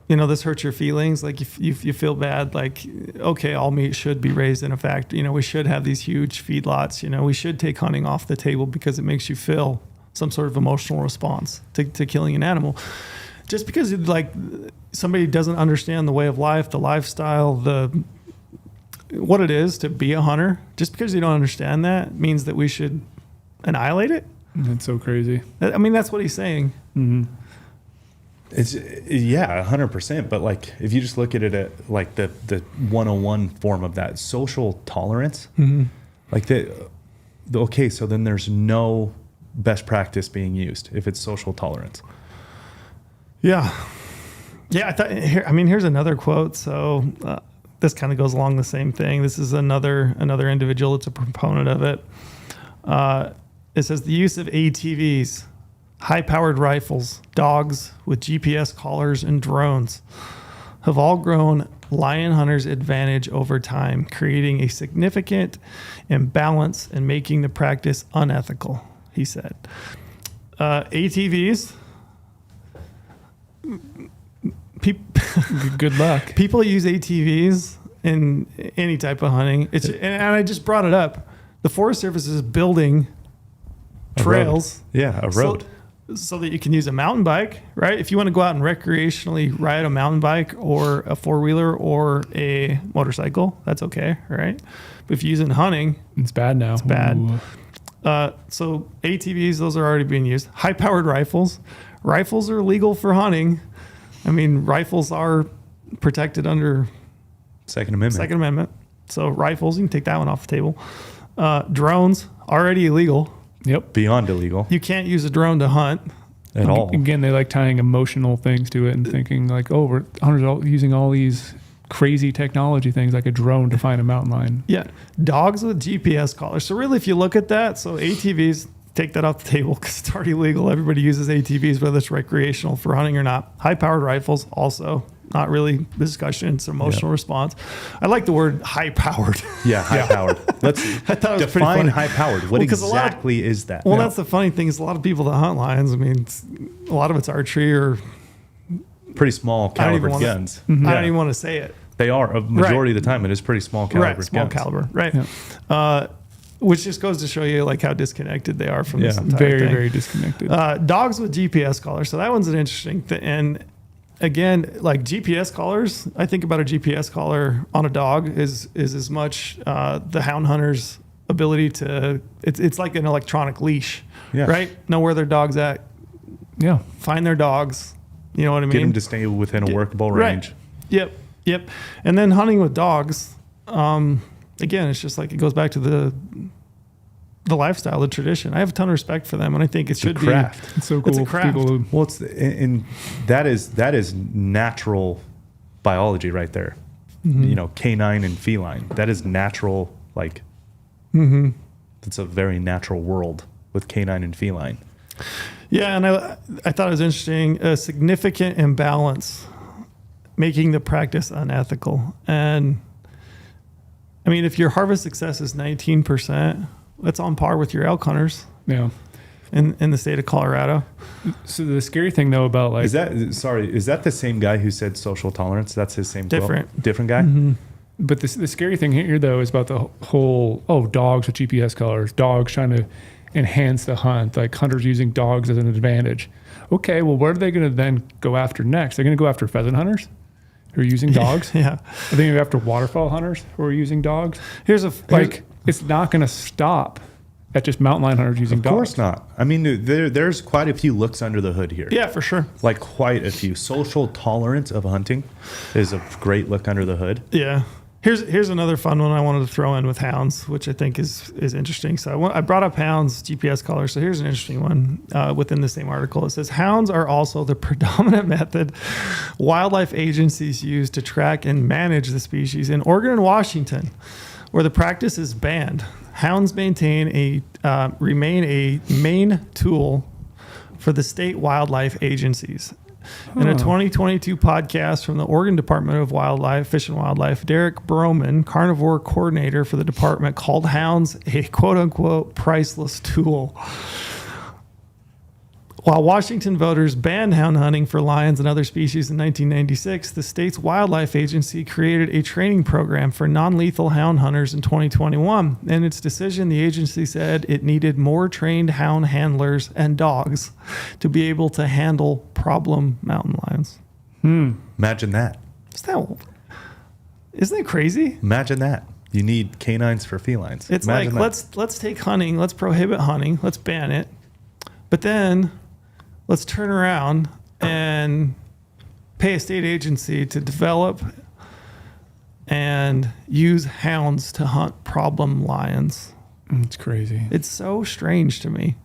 this hurts your feelings. Like, if you feel bad, like, okay, all meat should be raised in a factory. We should have these huge feedlots. We should take hunting off the table because it makes you feel some sort of emotional response to killing an animal. Just because somebody doesn't understand the way of life, the lifestyle, what it is to be a hunter, just because you don't understand that means that we should annihilate it. That's so crazy. I mean, that's what he's saying. It's 100%. But, like, if you just look at it at, like, the 101 form of that social tolerance, like okay, so then there's no best practice being used if it's social tolerance. Yeah. Here's another quote. So this kind of goes along the same thing. This is another individual that's a proponent of it. It says the use of ATVs, high-powered rifles, dogs with GPS collars, and drones have all grown lion hunters' advantage over time, creating a significant imbalance and making the practice unethical, he said. ATVs... Good luck. People use ATVs in any type of hunting. And I just brought it up. The Forest Service is building trails. A road. So that you can use a mountain bike, right? If you want to go out and recreationally ride a mountain bike or a four-wheeler or a motorcycle, that's okay, right? But if you're using hunting, it's bad now. It's bad. So ATVs, those are already being used. High-powered rifles. Rifles are legal for hunting. I mean, rifles are protected under Second Amendment. So rifles, you can take that one off the table. Drones, already illegal. Yep. Beyond illegal. You can't use a drone to hunt. At all. Again, they like tying emotional things to it and thinking like, oh, hunters are using all these crazy technology things like a drone to find a mountain lion. Yeah. Dogs with GPS collars. So really, if you look at that, so ATVs, take that off the table because it's already legal. Everybody uses ATVs, whether it's recreational for hunting or not. High-powered rifles, also not really discussion. It's emotional response. I like the word high-powered. Yeah, high-powered. Let's define high-powered. What exactly is that? Well, that's the funny thing is a lot of people that hunt lions, I mean, a lot of it's archery or pretty small caliber guns. I don't even want to say it. They are. A majority of the time, it is pretty small caliber guns. Small caliber, right. Yeah. Which just goes to show you like how disconnected they are from this entire very, thing. very disconnected. Dogs with GPS collars. So that one's an interesting thing. And again, like GPS collars, I think about a GPS collar on a dog is as much the hound hunter's ability to, it's like an electronic leash, right? Know where their dog's at. Yeah. Find their dogs. You know what I mean? Get them to stay within a workable range. Right. Yep. And then hunting with dogs, again, it's just like it goes back to the lifestyle, the tradition. I have a ton of respect for them, and I think it should be craft. It's so cool. It's a craft. Well, it's and that is natural biology right there. You know, canine and feline. That is natural. Like, it's a very natural world with canine and feline. Yeah, and I thought it was interesting. A significant imbalance, making the practice unethical. And I mean, if your harvest success is 19%, that's on par with your elk hunters. Yeah. In the state of Colorado. So the scary thing though about like is that the same guy who said social tolerance? That's his same different guy. But the scary thing here though is about the whole dogs with GPS collars, dogs trying to enhance the hunt, like hunters using dogs as an advantage. Okay, well, what are they going to then go after next? They're going to go after pheasant hunters who are using dogs. Yeah. Are they going to go after waterfowl hunters who are using dogs? It's not going to stop at just mountain lion hunters using dogs. Of course not. I mean, there's quite a few looks under the hood here. Yeah, for sure. Like quite a few. Social tolerance of hunting is a great look under the hood. Yeah. Here's another fun one I wanted to throw in with hounds, which I think is interesting. So I brought up hounds, GPS collars. So here's an interesting one within the same article. It says, hounds are also the predominant method wildlife agencies use to track and manage the species. In Oregon and Washington, where the practice is banned, hounds remain a main tool for the state wildlife agencies. In a 2022 podcast from the Oregon Department of Fish and Wildlife, Derek Broman, carnivore coordinator for the department, called hounds a quote-unquote priceless tool. While Washington voters banned hound hunting for lions and other species in 1996, the state's wildlife agency created a training program for non-lethal hound hunters in 2021. In its decision, the agency said it needed more trained hound handlers and dogs to be able to handle problem mountain lions. Imagine that. Isn't that crazy? Imagine that. You need canines for felines. It's Imagine like, that. let's take hunting, let's prohibit hunting, let's ban it. But then let's turn around and pay a state agency to develop and use hounds to hunt problem lions. It's crazy. It's so strange to me.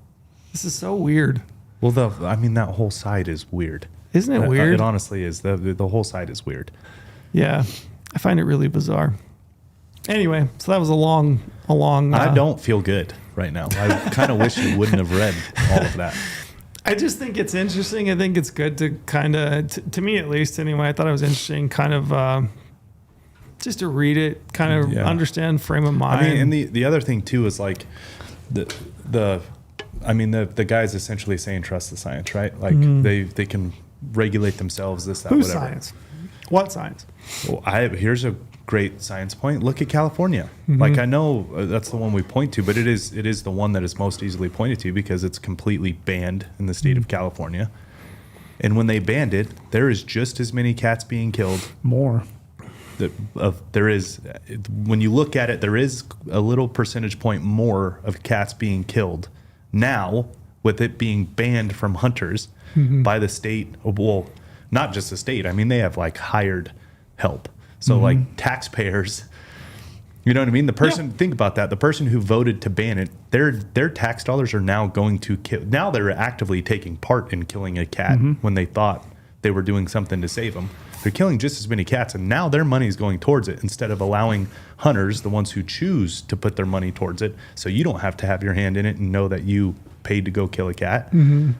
This is so weird. Well, that whole side is weird. Isn't it weird? It honestly is. The whole side is weird. Yeah, I find it really bizarre. Anyway, so that was a long. I don't feel good right now. I kind of wish you wouldn't have read all of that. I just think it's interesting. I think it's good to kind of, to me at least anyway, I thought it was interesting kind of just to read it, kind of understand frame of mind. I mean, and the other thing too is like the guy's essentially saying trust the science, right? Like they can regulate themselves, this, that, Who's whatever. science? What science? Well, here's a great science point. Look at California. Like I know that's the one we point to, but it is the one that is most easily pointed to because it's completely banned in the state of California. And when they banned it, there is just as many cats being killed. More. There is, when you look at it, there is a little percentage point more of cats being killed now with it being banned from hunters by the state. Well, not just the state. I mean, they have like hired help. So like taxpayers, you know what I mean? Think about that. The person who voted to ban it, their tax dollars are now going to kill. Now they're actively taking part in killing a cat when they thought they were doing something to save them. They're killing just as many cats, and now their money is going towards it instead of allowing hunters, the ones who choose to put their money towards it, so you don't have to have your hand in it and know that you paid to go kill a cat.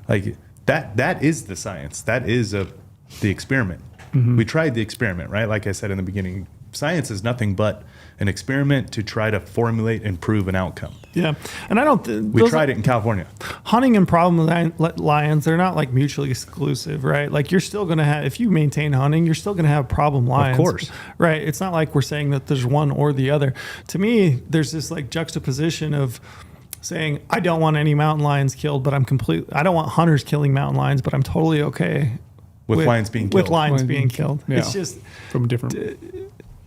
Like that is the science. That is the experiment. We tried the experiment, right? Like I said in the beginning, science is nothing but an experiment to try to formulate and prove an outcome. Yeah. And I don't... We tried it in California. Hunting and problem lions, they're not like mutually exclusive, right? Like you're still going to have, if you maintain hunting, you're still going to have problem lions. Of course. Right. It's not like we're saying that there's one or the other. To me, there's this like juxtaposition of saying, I don't want any mountain lions killed, but I don't want hunters killing mountain lions, but I'm totally okay With lions being killed. With lions being killed. Yeah. It's just... From different...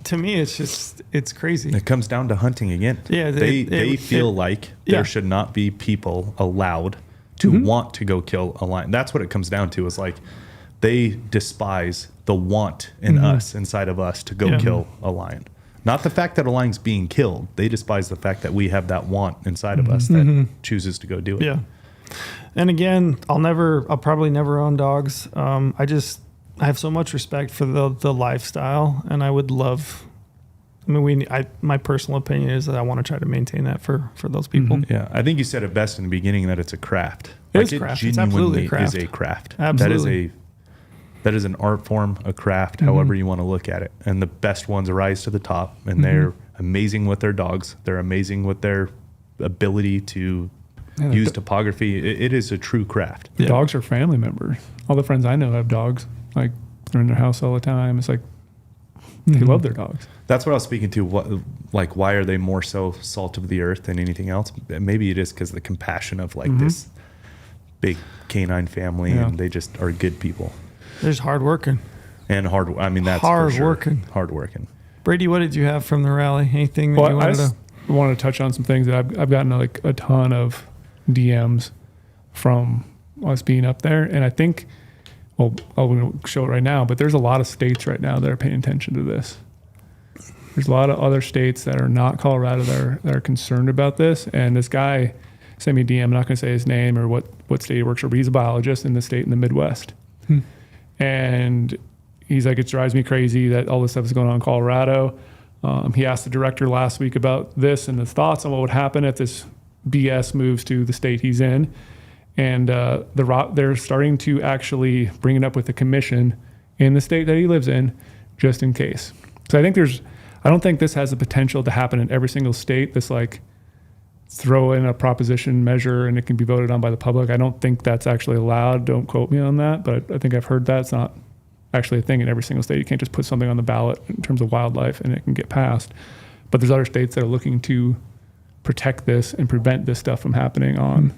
To me, it's crazy. It comes down to hunting again. Yeah, they feel like there should not be people allowed to want to go kill a lion. That's what it comes down to. Is like they despise the want in us, inside of us, to go kill a lion. Not the fact that a lion's being killed. They despise the fact that we have that want inside of us that chooses to go do it. Yeah. And again, I'll probably never own dogs. I have so much respect for the lifestyle, and I would love. I mean, my personal opinion is that I want to try to maintain that for those people. Yeah, I think you said it best in the beginning that it's a craft. It is craft. It's absolutely a craft. Is a craft. Absolutely. That is an art form, a craft, however you want to look at it. And the best ones rise to the top, and they're amazing with their dogs. They're amazing with their ability to use topography. It is a true craft. The dogs are family members. All the friends I know have dogs. Like they're in their house all the time. It's like they love their dogs. That's what I was speaking to. Why are they more so salt of the earth than anything else? Maybe it is because of the compassion of this big canine family, and they just are good people. They're just hardworking. And hard. I mean, that's hardworking. For sure. Hardworking. Brady, what did you have from the rally? Anything that you wanted I wanted to touch on some things that I've gotten like a ton of DMs from us being up there, and I think. Well, I'll show it right now, but there's a lot of states right now that are paying attention to this. There's a lot of other states that are not Colorado that are concerned about this. And this guy sent me a DM. I'm not going to say his name or what state he works for, but he's a biologist in the state in the Midwest. And he's like, it drives me crazy that all this stuff is going on in Colorado. He asked the director last week about this and his thoughts on what would happen if this BS moves to the state he's in. And they're starting to actually bring it up with the commission in the state that he lives in, just in case. So I don't think this has the potential to happen in every single state. This like throw in a proposition measure and it can be voted on by the public. I don't think that's actually allowed. Don't quote me on that, but I think I've heard that it's not actually a thing in every single state. You can't just put something on the ballot in terms of wildlife and it can get passed. But there's other states that are looking to protect this and prevent this stuff from happening on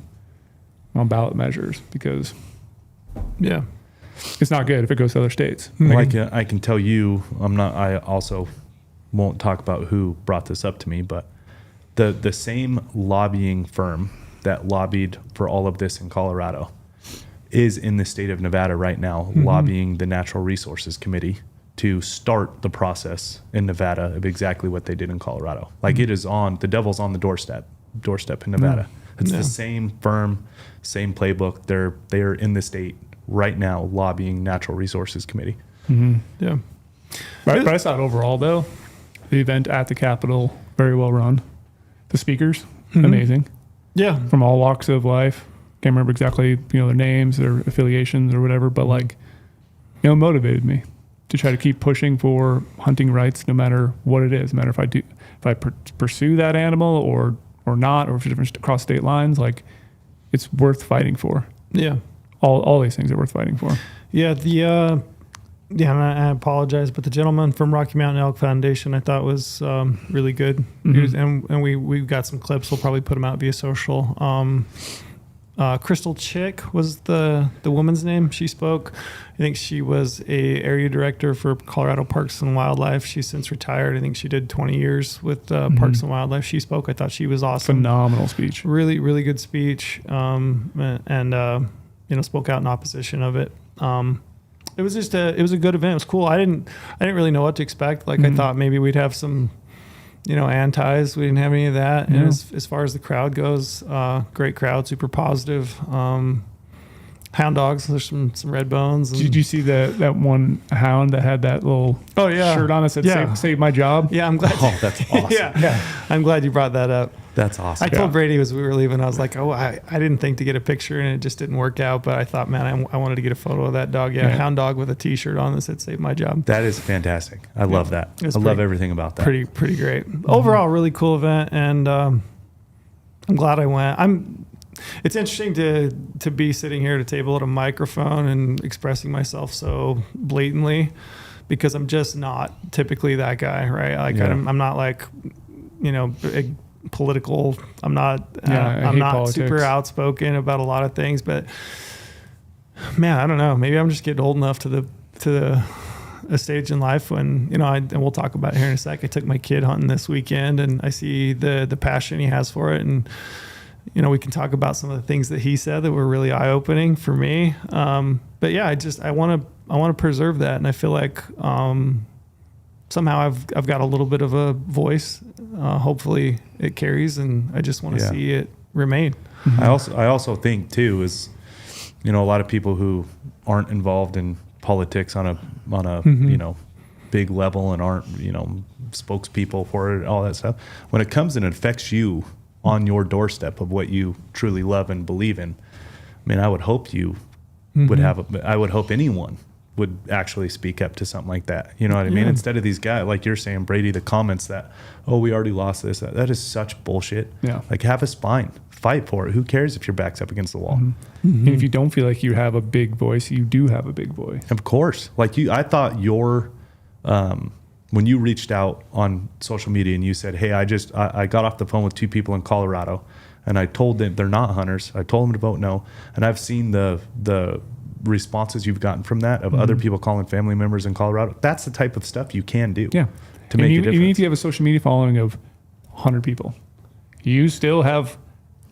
ballot measures, because it's not good if it goes to other states. Like I can tell you, I also won't talk about who brought this up to me, but the same lobbying firm that lobbied for all of this in Colorado is in the state of Nevada right now, lobbying the Natural Resources Committee to start the process in Nevada of exactly what they did in Colorado. Like it is the devil's on the doorstep in Nevada. It's the same firm, same playbook. They're in the state right now lobbying Natural Resources Committee. Yeah. But I saw it overall, though. The event at the Capitol, very well run. The speakers, amazing. Yeah. From all walks of life. Can't remember exactly, their names, their affiliations or whatever, but motivated me to try to keep pushing for hunting rights no matter what it is. No matter if I pursue that animal or not, or if it's different across state lines, it's worth fighting for. Yeah. All these things are worth fighting for. Yeah. And I apologize, but the gentleman from Rocky Mountain Elk Foundation I thought was really good. And we've got some clips. We'll probably put them out via social. Crystal Chick was the woman's name. She spoke. I think she was a area director for Colorado Parks and Wildlife. She's since retired. I think she did 20 years with Parks and Wildlife. She spoke. I thought she was awesome. Phenomenal speech. Really, really good speech. And spoke out in opposition of it. It was just it was a good event. It was cool. I didn't really know what to expect. I thought maybe we'd have some, antis. We didn't have any of that. And as far as the crowd goes, great crowd, super positive. Hound dogs. There's some red bones. And Did you see that one hound that had that little shirt on that said save my job? Yeah, I'm glad. Oh, that's awesome. yeah, I'm glad you brought that up. That's awesome. I told Brady as we were leaving, I was like, I didn't think to get a picture, and it just didn't work out. But I thought, man, I wanted to get a photo of that dog. Yeah, hound dog with a T-shirt on that said "Save my job." That is fantastic. I love that. I love everything about that. Pretty great. Overall, really cool event, and I'm glad I went. It's interesting to be sitting here at a table at a microphone and expressing myself so blatantly, because I'm just not typically that guy, right? Like I'm not like, big political. I'm not super outspoken about a lot of things, but man, I don't know. Maybe I'm just getting old enough to a stage in life when, and we'll talk about it here in a sec. I took my kid hunting this weekend, and I see the passion he has for it, and we can talk about some of the things that he said that were really eye-opening for me. But yeah, I want to preserve that. And I feel like, somehow I've got a little bit of a voice. Hopefully it carries, and I just want to see it remain. Mm-hmm. I also think too is, a lot of people who aren't involved in politics on a big level and aren't, spokespeople for it, all that stuff. When it comes and it affects you on your doorstep of what you truly love and believe in, I mean, I would hope you would I would hope anyone would actually speak up to something like that. You know what I mean? Instead of these guys, like you're saying, Brady, the comments that, we already lost this. That is such bullshit. Yeah. Like, have a spine. Fight for it. Who cares if your back's up against the wall? Mm-hmm. And if you don't feel like you have a big voice, you do have a big voice. Of course. Like I thought when you reached out on social media and you said, hey, I got off the phone with 2 people in Colorado, and I told them they're not hunters. I told them to vote no. And I've seen the responses you've gotten from that of other people calling family members in Colorado. That's the type of stuff you can do to make a difference. Even if you have a social media following of 100 people, you still have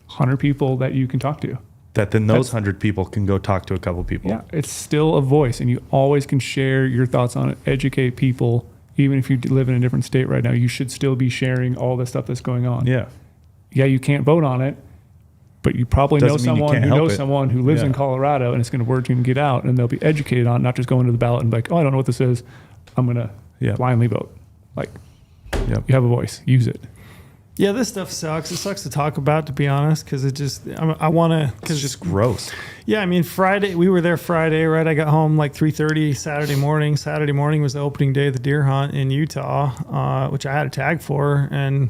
100 people that you can talk to. That then those 100 people can go talk to a couple people. Yeah, it's still a voice, and you always can share your thoughts on it, educate people. Even if you live in a different state right now, you should still be sharing all the stuff that's going on. Yeah. Yeah, you can't vote on it, but you probably know someone who lives in Colorado, and it's going to work and get out, and they'll be educated on, not just going to the ballot and be like, I don't know what this is. I'm going to blindly vote. Like, you have a voice. Use it. Yeah, this stuff sucks. It sucks to talk about, to be honest, because it just, I want to. It's just gross. Yeah, I mean, Friday, we were there Friday, right? I got home like 3:30 Saturday morning. Saturday morning was the opening day of the deer hunt in Utah, which I had a tag for. And,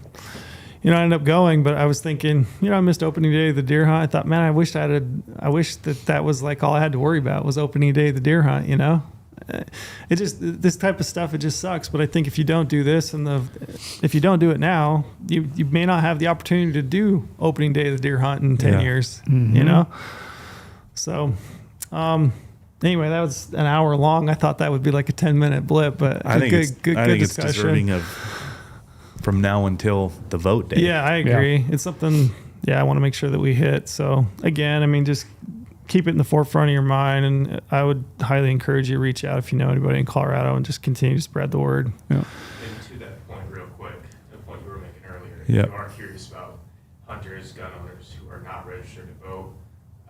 I ended up going, but I was thinking, I missed opening day of the deer hunt. I thought, man, I wish that was like all I had to worry about was opening day of the deer hunt, It just, this type of stuff, it just sucks. But I think if you don't do this if you don't do it now, you may not have the opportunity to do opening day of the deer hunt in 10 years, So, anyway, that was an hour long. I thought that would be like a 10-minute blip, but I think good discussion. It's deserving of from now until the vote day. Yeah, I agree. It's something, I want to make sure that we hit. So again, I mean, just keep it in the forefront of your mind, and I would highly encourage you to reach out if you know anybody in Colorado and just continue to spread the word. Yeah. And to that point real quick, the point you were making earlier, if you are curious about hunters, gun owners who are not registered to vote,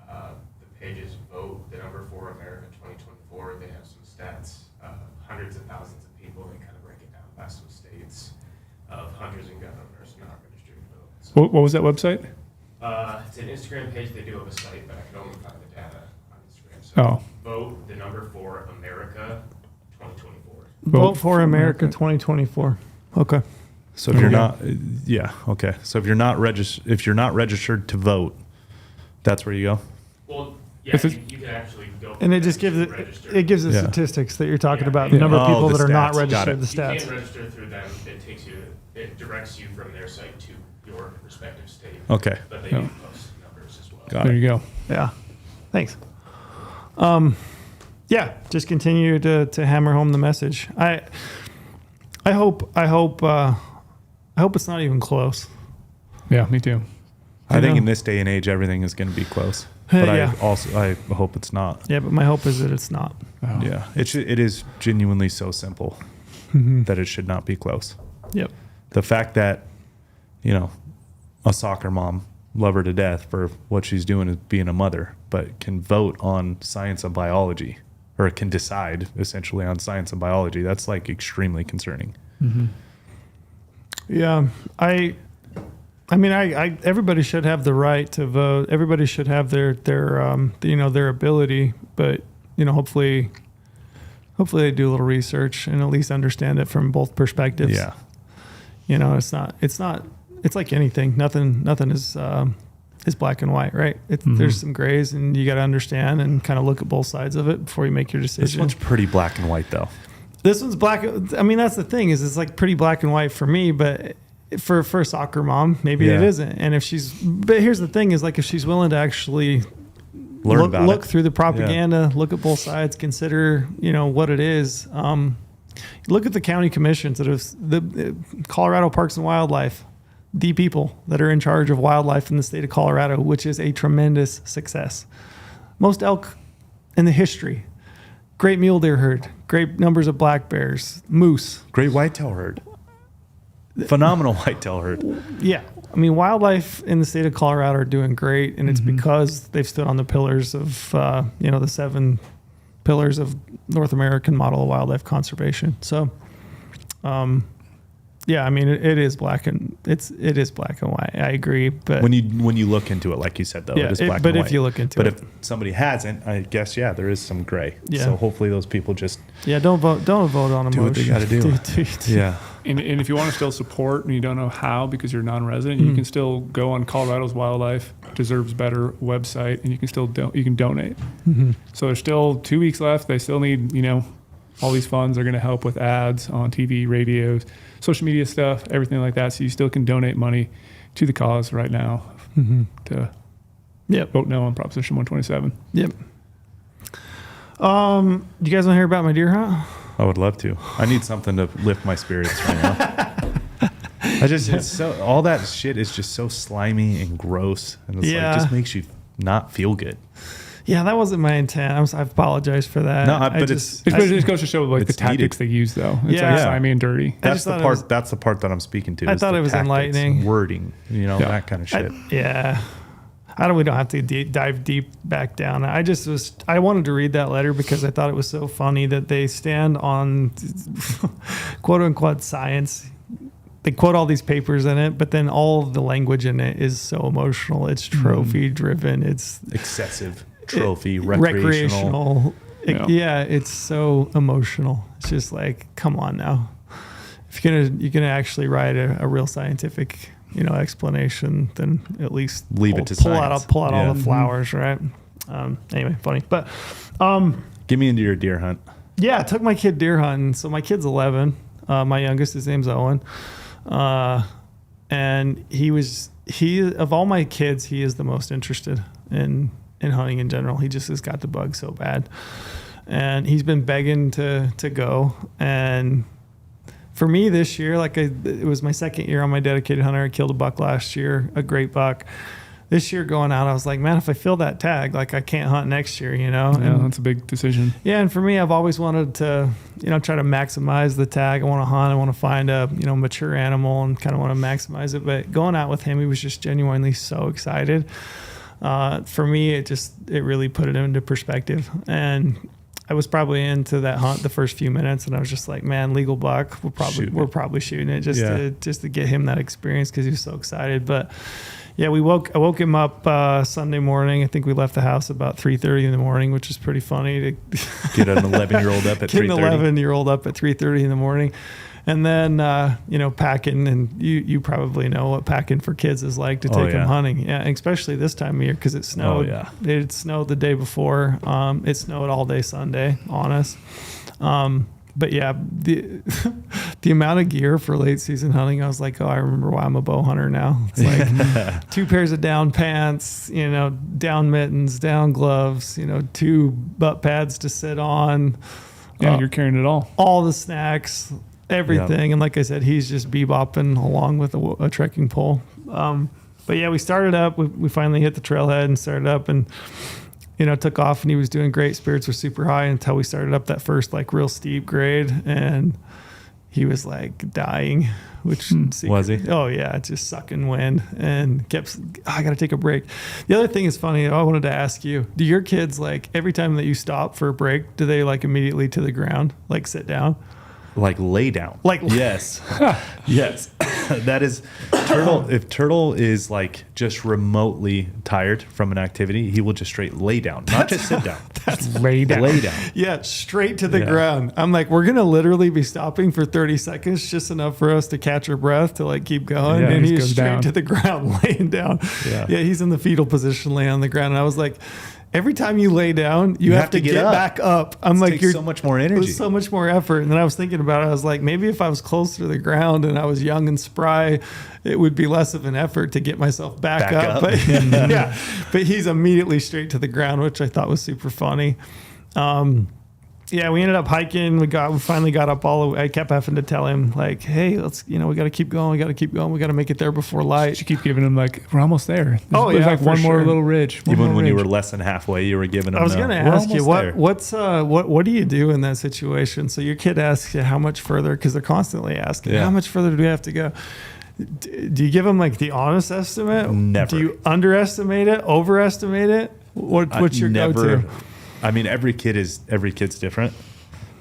the pages Vote, the number 4 America 2024, they have some stats, hundreds of thousands of people, they kind of break it down by some states of hunters and gun owners not registered to vote. So, What was that website? it's an Instagram page. They do have a site, but I can only find the data on Instagram. So Vote, the number 4 America 2024. Vote for America 2024. Okay. So if you're not, okay. So if you're not registered to vote, that's where you go. Well, you can actually go. And it just gives the statistics that you're talking about. The number of people that are not registered. The stats. You can register through them. It directs you from their site to your respective state. Okay. But they do post numbers as well. There you go. Yeah. Thanks. Just continue to hammer home the message. I hope it's not even close. Yeah, me too. I think in this day and age, everything is going to be close. But I hope it's not. Yeah, but my hope is that it's not. Oh. Yeah, it is genuinely so simple that it should not be close. Yep. The fact that, a soccer mom love her to death for what she's doing as being a mother, but can vote on science and biology, or can decide essentially on science and biology. That's like extremely concerning. Mm-hmm. Yeah. I mean, everybody should have the right to vote. Everybody should have their their ability, but hopefully they do a little research and at least understand it from both perspectives. Yeah. It's like anything. Nothing is black and white, right? There's some grays, and you got to understand and kind of look at both sides of it before you make your decision. This one's pretty black and white, though. This one's black. I mean, that's the thing, is it's like pretty black and white for me, but for a soccer mom, maybe it isn't. And but here's the thing, is like, if she's willing to actually look through the propaganda, look at both sides, consider, what it is. Look at the county commissions that have the Colorado Parks and Wildlife, the people that are in charge of wildlife in the state of Colorado, which is a tremendous success. Most elk in the history, great mule deer herd, great numbers of black bears, moose, great whitetail herd, phenomenal whitetail herd. Yeah. I mean, wildlife in the state of Colorado are doing great, and it's because they've stood on the pillars of, the 7 pillars of North American model of wildlife conservation. So, yeah, I mean, it is black and white. I agree, but when you look into it, like you said, though, it is black and white. But if you look into it, but if somebody hasn't, I guess there is some gray. Yeah. So hopefully those people just don't vote on emotion. Do what they got to do. Yeah. And if you want to still support and you don't know how because you're non-resident, you can still go on Colorado's Wildlife Deserves Better website, and you can still you can donate. So there's still 2 weeks left. They still need all these funds are going to help with ads on TV, radios, social media stuff, everything like that. So you still can donate money to the cause right now to vote no on Proposition 127. Yep. Do you guys want to hear about my deer hunt? I would love to. I need something to lift my spirits right now. All that shit is just so slimy and gross, and it just makes you not feel good. Yeah, that wasn't my intent. I apologize for that. No, but it just goes to show the tactics they use, though. It's slimy and dirty. That's the part. That's the part that I'm speaking to. I thought it was enlightening. Wording, that kind of shit. We don't have to dive deep back down. I wanted to read that letter because I thought it was so funny that they stand on quote unquote science. They quote all these papers in it, but then all of the language in it is so emotional. It's trophy driven. It's excessive trophy, recreational. It's so emotional. It's just like, come on now. If you're gonna actually write a real scientific explanation, then at least leave it to science. Pull out all the flowers, right? Anyway, funny. But get me into your deer hunt. Yeah, I took my kid deer hunting. So my kid's 11. My youngest, his name's Owen. And of all my kids, he is the most interested in hunting in general. He just has got the bug so bad. And he's been begging to go. And for me this year, it was my second year on my dedicated hunter. I killed a buck last year, a great buck. This year going out, I was like, man, if I fill that tag, I can't hunt next year, Yeah, that's a big decision. Yeah, and for me, I've always wanted to, try to maximize the tag. I want to hunt. I want to find a, mature animal and kind of want to maximize it. But going out with him, he was just genuinely so excited. For me, it really put it into perspective. And I was probably into that hunt the first few minutes, and I was just like, man, legal buck. We're probably shooting it just to get him that experience because he was so excited. But yeah, I woke him up Sunday morning. I think we left the house about 3:30 in the morning, which is pretty funny to get an 11-year-old up at 3:30. Get an 11-year-old up at 3:30 in the morning. And then, packing, and you probably know what packing for kids is like to take them hunting. Yeah, especially this time of year because it snowed. Oh, yeah. It snowed the day before. It snowed all day Sunday on us. But yeah, the amount of gear for late season hunting, I was like, I remember why I'm a bow hunter now. It's like 2 pairs of down pants, down mittens, down gloves, 2 butt pads to sit on. Yeah, you're carrying it all. All the snacks. Everything. And like I said, he's just bebopping along with a trekking pole. But yeah, we started up. We finally hit the trailhead and started up and, took off, and he was doing great. Spirits were super high until we started up that first real steep grade. And he was like dying, which was he? Oh yeah, just sucking wind and kept. I got to take a break. The other thing is funny. I wanted to ask you: do your kids like every time that you stop for a break, do they like immediately to the ground, like sit down? Like lay down. Like yes, yes. That is Turtle. If Turtle is like just remotely tired from an activity, he will just straight lay down, not just sit down. Just lay down. Lay down. Yeah, straight to the ground. I'm like, we're gonna literally be stopping for 30 seconds, just enough for us to catch our breath to like keep going. Yeah, and he he's goes straight down. to the ground, laying down. Yeah. He's in the fetal position, laying on the ground. And I was like, every time you lay down, you have to get back up. I'm like, takes so much more energy. It was so much more effort. And then I was thinking about it. I was like, maybe if I was closer to the ground and I was young and spry, it would be less of an effort to get myself back up. But but he's immediately straight to the ground, which I thought was super funny. We ended up hiking. We finally got up all the way. I kept having to tell him like, hey, we got to keep going. We got to make it there before light. You keep giving him like, we're almost there. There's like one more sure. little ridge. Even when you were less than halfway, you were giving him. I was going to ask you what do you do in that situation? So your kid asks you how much further, because they're constantly asking how much further do we have to go. Do you give them like the honest estimate? Never. Do you underestimate it? Overestimate it? What's your go-to? I mean, every kid's different.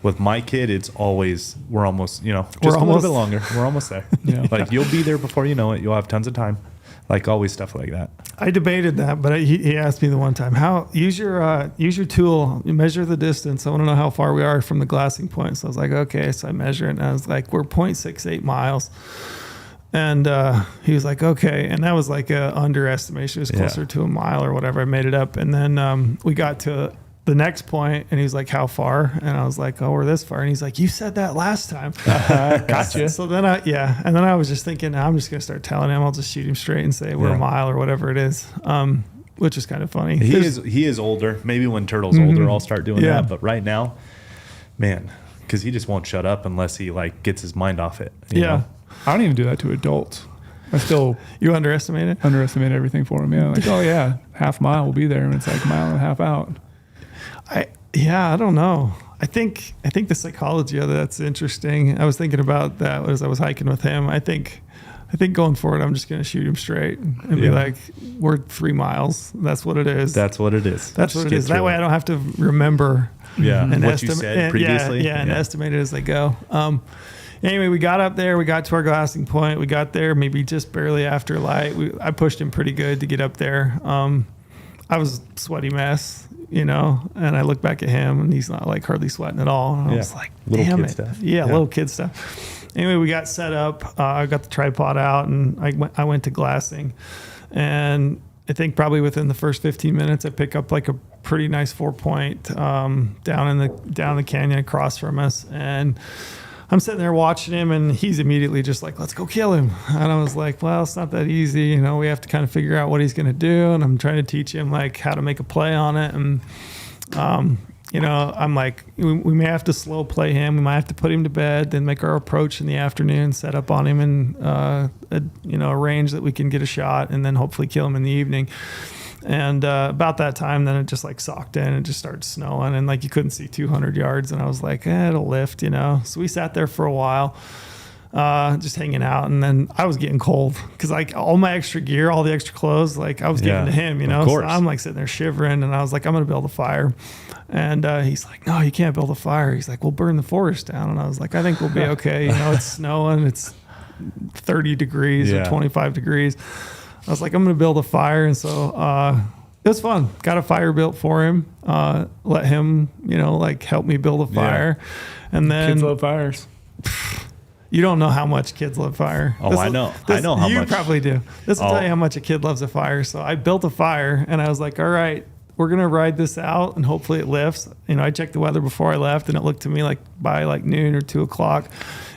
With my kid, it's always we're almost a little bit longer. We're almost there. Like you'll be there before you know it. You'll have tons of time. Like always stuff like that. I debated that, but he asked me the one time, use your tool, you measure the distance. I want to know how far we are from the glassing point. So I was like, okay. So I measure it, and I was like, we're 0.68 miles. And he was like, okay. And that was like a underestimation. It was closer to a mile or whatever. I made it up. And then we got to the next point, and he was like, how far? And I was like, oh, we're this far. And he's like, you said that last time. Gotcha. So then and then I was just thinking, I'm just going to start telling him. I'll just shoot him straight and say we're a mile or whatever it is, which is kind of funny. He is older. Maybe when Turtle's older, I'll start doing that. But right now, man, because he just won't shut up unless he like gets his mind off it. You know? I don't even do that to adults. I still you underestimate everything for him. Yeah, like, oh yeah, half mile will be there, and it's like a mile and a half out. I don't know. I think the psychology of that's interesting. I was thinking about that as I was hiking with him. I think going forward, I'm just going to shoot him straight and be like, we're 3 miles. That's what it is. That's what it is. That's what it is. That way I don't have to remember and what you said previously. And estimate it as I go. Anyway, we got up there. We got to our glassing point. We got there maybe just barely after light. I pushed him pretty good to get up there. I was a sweaty mess, and I look back at him, and he's not like hardly sweating at all. And I was like, damn it. Stuff. Yeah, little kid stuff. Anyway, we got set up. I got the tripod out, and I went to glassing. And I think probably within the first 15 minutes, I pick up like a pretty nice 4-point down the canyon across from us. And I'm sitting there watching him, and he's immediately just like, let's go kill him. And I was like, well, it's not that easy. We have to kind of figure out what he's going to do. And I'm trying to teach him like how to make a play on it. And, I'm like, we may have to slow play him. We might have to put him to bed, then make our approach in the afternoon, set up on him in, a range that we can get a shot, and then hopefully kill him in the evening. And about that time, then it just like socked in and just started snowing, and like you couldn't see 200 yards. And I was like, it'll lift, So we sat there for a while, just hanging out. And then I was getting cold because like all my extra gear, all the extra clothes, like I was giving to him, So I'm like sitting there shivering, and I was like, I'm going to build a fire. And he's like, no, you can't build a fire. He's like, we'll burn the forest down. And I was like, I think we'll be okay. It's snowing. It's 30 degrees or 25 degrees. I was like, I'm going to build a fire. And so it was fun. Got a fire built for him. Let him, help me build a fire. And then kids love fires. You don't know how much kids love fire. Oh, I know. I know how much. You probably do. This will tell you how much a kid loves a fire. So I built a fire, and I was like, all right, we're going to ride this out, and hopefully it lifts. I checked the weather before I left, and it looked to me like by like noon or 2 o'clock,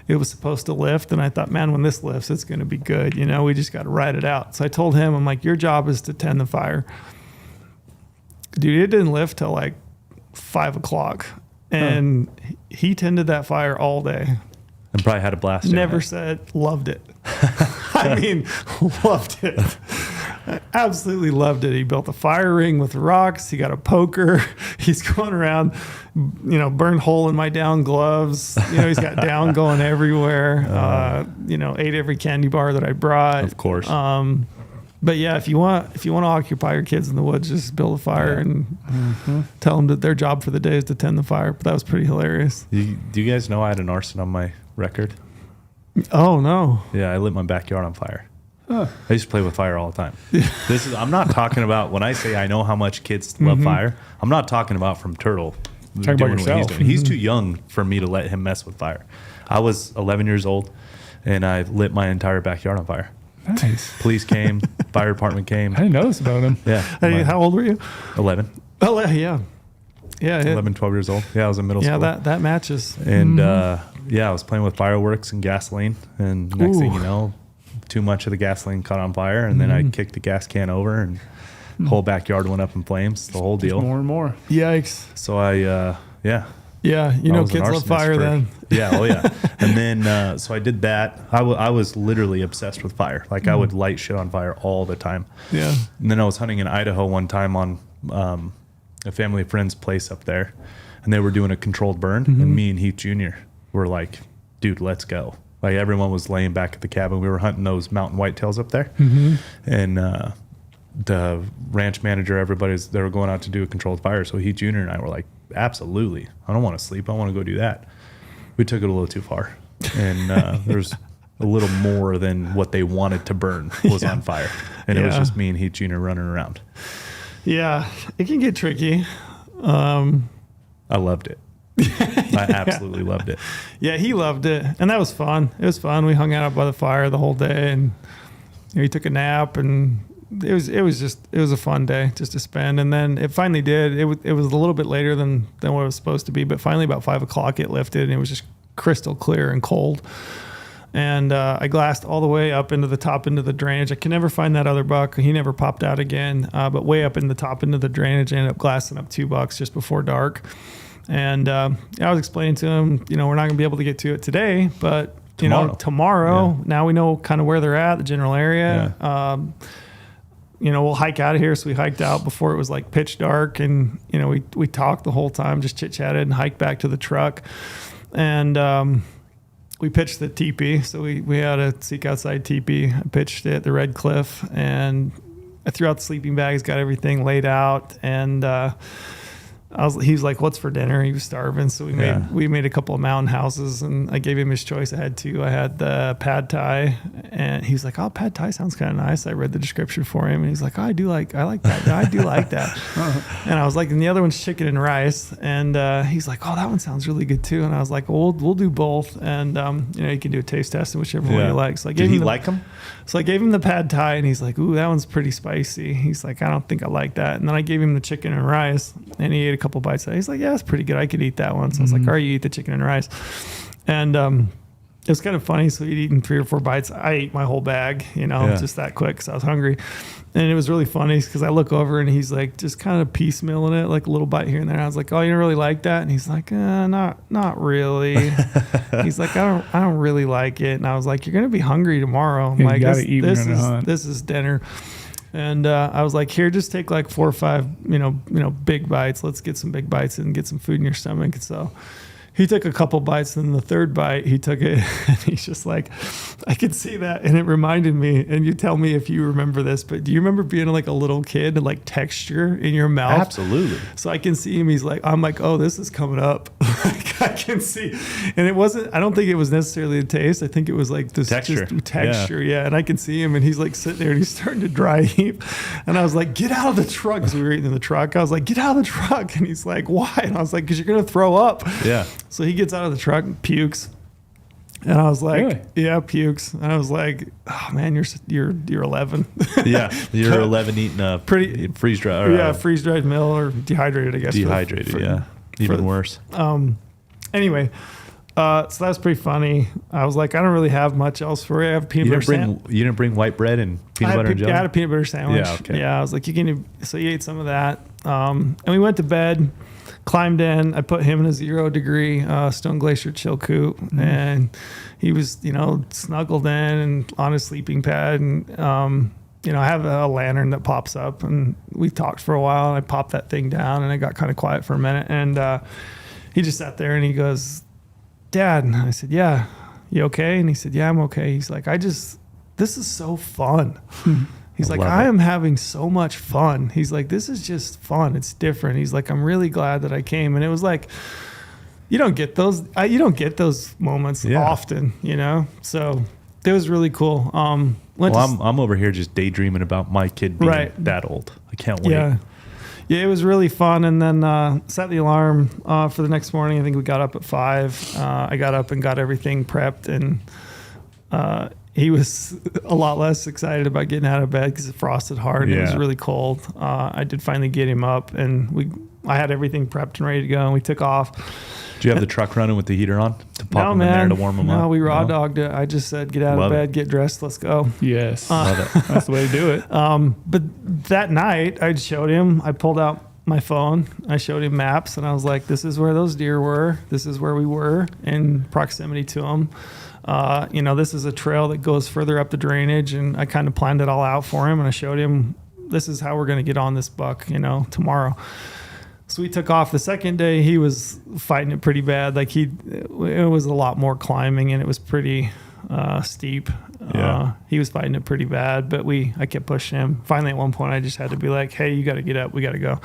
it was supposed to lift. And I thought, man, when this lifts, it's going to be good. We just got to ride it out. So I told him, I'm like, your job is to tend the fire. Dude, it didn't lift till like 5 o'clock. And he tended that fire all day. And probably had a blast. Never said loved it. I mean, loved it. I absolutely loved it. He built a fire ring with rocks. He got a poker. He's going around, burned hole in my down gloves. He's got down going everywhere. Ate every candy bar that I brought. Of course. But yeah, if you want to occupy your kids in the woods, just build a fire and tell them that their job for the day is to tend the fire. But that was pretty hilarious. Do you guys know I had an arson on my record? Oh no! Yeah, I lit my backyard on fire. I used to play with fire all the time. I'm not talking about when I say I know how much kids love fire. I'm not talking about from Turtle. Talking about yourself. He's too young for me to let him mess with fire. I was 11 years old, and I lit my entire backyard on fire. Nice. Police came, fire department came. I didn't know this about him. Yeah. Hey, how old were you? 11. Oh yeah. Yeah. 11, 12 years old. Yeah, I was in middle school. Yeah, that matches. And I was playing with fireworks and gasoline. And next thing you know, too much of the gasoline caught on fire. And then I kicked the gas can over and the whole backyard went up in flames, the whole deal. More and more. Yikes. So I. Yeah, kids love fire then. Yeah, oh yeah. And then, so I did that. I was literally obsessed with fire. Like I would light shit on fire all the time. Yeah. And then I was hunting in Idaho one time on a family friend's place up there. And they were doing a controlled burn. And me and Heath Jr. were like, dude, let's go. Like everyone was laying back at the cabin. We were hunting those mountain whitetails up there. And the ranch manager, they were going out to do a controlled fire. So Heath Jr. and I were like, absolutely. I don't want to sleep. I want to go do that. We took it a little too far. And there's a little more than what they wanted to burn was on fire. And it was just me and Heath Jr. running around. Yeah, it can get tricky. I loved it. I absolutely loved it. Yeah, he loved it. And that was fun. It was fun. We hung out by the fire the whole day and he took a nap and it was a fun day just to spend. And then it finally did. It was a little bit later than what it was supposed to be, but finally about 5 o'clock it lifted and it was just crystal clear and cold. And I glassed all the way up into the top into the drainage. I can never find that other buck. He never popped out again. But way up in the top into the drainage, I ended up glassing up 2 bucks just before dark. And I was explaining to him, we're not going to be able to get to it today, but tomorrow, now we know kind of where they're at, the general area. We'll hike out of here. So we hiked out before it was like pitch dark, and we talked the whole time, just chit chatted, and hiked back to the truck. And we pitched the teepee. So we had a Seek Outside teepee. I pitched it at the Red Cliff, and I threw out the sleeping bags, got everything laid out, and he was like, "What's for dinner?" He was starving, so we made a couple of mountain houses, and I gave him his choice. I had 2. I had the pad thai, and he was like, "Oh, pad thai sounds kind of nice." I read the description for him, and he's like, "Oh, I like that. I do like that." And I was like, "And the other one's chicken and rice," and he's like, "Oh, that one sounds really good too." And I was like, "Well, we'll do both, and you can do a taste test and whichever one you like." So I gave him like them? So I gave him the pad thai, and he's like, "Ooh, that one's pretty spicy." He's like, "I don't think I like that." And then I gave him the chicken and rice, and he ate a couple bites of it. He's like, "Yeah, it's pretty good. I could eat that one." So I was like, "All right, you eat the chicken and rice." And it was kind of funny. So he'd eaten 3 or 4 bites. I ate my whole bag, just that quick because I was hungry. And it was really funny because I look over and he's like just kind of piecemealing it, like a little bite here and there. I was like, "Oh, you don't really like that?" And he's like, not really." He's like, I don't really like it. And I was like, "You're gonna be hungry tomorrow." I'm like, this is dinner. And I was like, "Here, just take like 4 or 5, big bites. Let's get some big bites and get some food in your stomach." And so he took a couple bites, and the third bite, he took it, and he's just like, I could see that. And it reminded me, and you tell me if you remember this, but do you remember being like a little kid and like texture in your mouth? Absolutely. So I can see him. I'm like, "Oh, this is coming up." Like I can see. And I don't think it was necessarily the taste. I think it was like this texture. Yeah. And I can see him, and he's like sitting there and he's starting to dry heap. And I was like, "Get out of the truck." Because we were eating in the truck. I was like, "Get out of the truck." And he's like, "Why?" And I was like, "Because you're going to throw up." Yeah. So he gets out of the truck and pukes. And I was like, "Really?" "Yeah, pukes." And I was like, "Oh man, you're 11." Yeah, you're 11 eating a pretty freeze dried. Freeze dried meal or dehydrated, I guess. Dehydrated, even worse. Anyway, so that was pretty funny. I was like, I don't really have much else for you. I have peanut butter sandwich. You didn't bring white bread and peanut butter and jelly? I had a peanut butter sandwich. Yeah, okay. Yeah, I was like, so you ate some of that. And we went to bed. Climbed in. I put him in a 0 degree Stone Glacier chill coop, and he was, snuggled in and on his sleeping pad. And I have a lantern that pops up, and we talked for a while, and I popped that thing down, and I got kind of quiet for a minute, and he just sat there and he goes, Dad. And I said, yeah, you okay? And he said, yeah, I'm okay. He's like, this is so fun. He's like, I am having so much fun. He's like, this is just fun. It's different. He's like, I'm really glad that I came. And it was like, you don't get those moments often, So it was really cool. I'm over here just daydreaming about my kid being that old. I can't wait. Yeah, it was really fun. And then set the alarm for the next morning. I think we got up at 5. I got up and got everything prepped, and he was a lot less excited about getting out of bed because it frosted hard. And it was really cold. I did finally get him up, and I had everything prepped and ready to go, and we took off. Do you have the truck running with the heater on to pop him in there to warm him up? No, we raw dogged it. I just said, get out of bed, get dressed, let's go. Yes. Love it. That's the way to do it. But that night I showed him, I pulled out my phone, I showed him maps, and I was like, this is where those deer were. This is where we were in proximity to them. This is a trail that goes further up the drainage, and I kind of planned it all out for him, and I showed him, this is how we're going to get on this buck, tomorrow. So we took off. The second day, he was fighting it pretty bad. Like it was a lot more climbing, and it was pretty steep. He was fighting it pretty bad, but I kept pushing him. Finally, at one point, I just had to be like, hey, you got to get up. We got to go.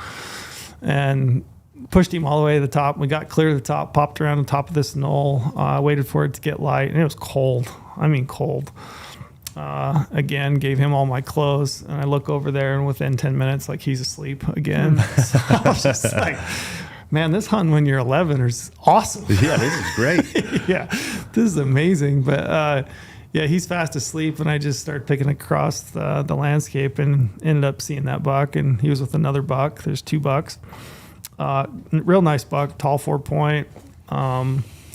And pushed him all the way to the top. We got clear to the top, popped around the top of this knoll, waited for it to get light, and it was cold. I mean, cold. Again, gave him all my clothes, and I look over there, and within 10 minutes, like, he's asleep again. So I was just like, man, this hunting when you're 11 is awesome. Yeah, this is great. Yeah, this is amazing. But he's fast asleep, and I just started picking across the landscape and ended up seeing that buck, and he was with another buck. There's 2 bucks. Real nice buck, tall 4-point.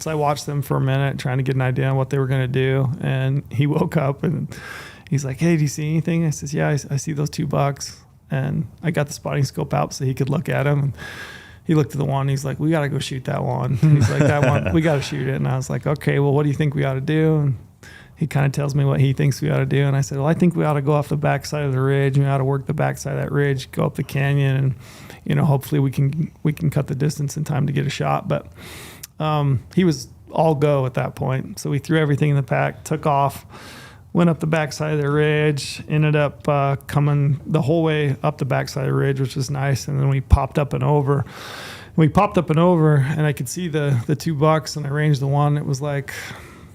So I watched them for a minute, trying to get an idea on what they were going to do. And he woke up and he's like, hey, do you see anything? I says, yeah, I see those 2 bucks. And I got the spotting scope out so he could look at them. And he looked at the one. He's like, we got to go shoot that one. He's like, that one, we got to shoot it. And I was like, okay, well, what do you think we ought to do? And he kind of tells me what he thinks we ought to do. And I said, well, I think we ought to go off the backside of the ridge. We ought to work the backside of that ridge, go up the canyon, and, hopefully we can cut the distance in time to get a shot. But he was all go at that point. So we threw everything in the pack, took off, went up the backside of the ridge, ended up coming the whole way up the backside of the ridge, which was nice. And then we popped up and over. And I could see the 2 bucks, and I ranged the one. It was like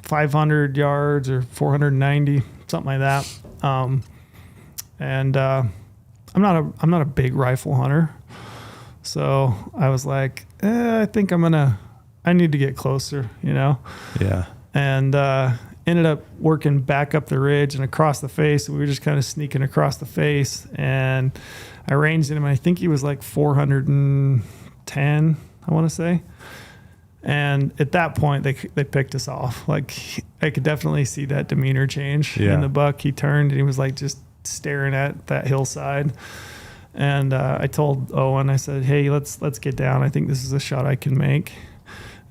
500 yards or 490, something like that. I'm not a big rifle hunter. So I was like, I think I need to get closer, Yeah. And ended up working back up the ridge and across the face. We were just kind of sneaking across the face, and I ranged him. And I think he was like 410, I want to say. And at that point, they picked us off. Like, I could definitely see that demeanor change in the buck. He turned and he was like just staring at that hillside. And I told Owen, I said, hey, let's get down. I think this is a shot I can make.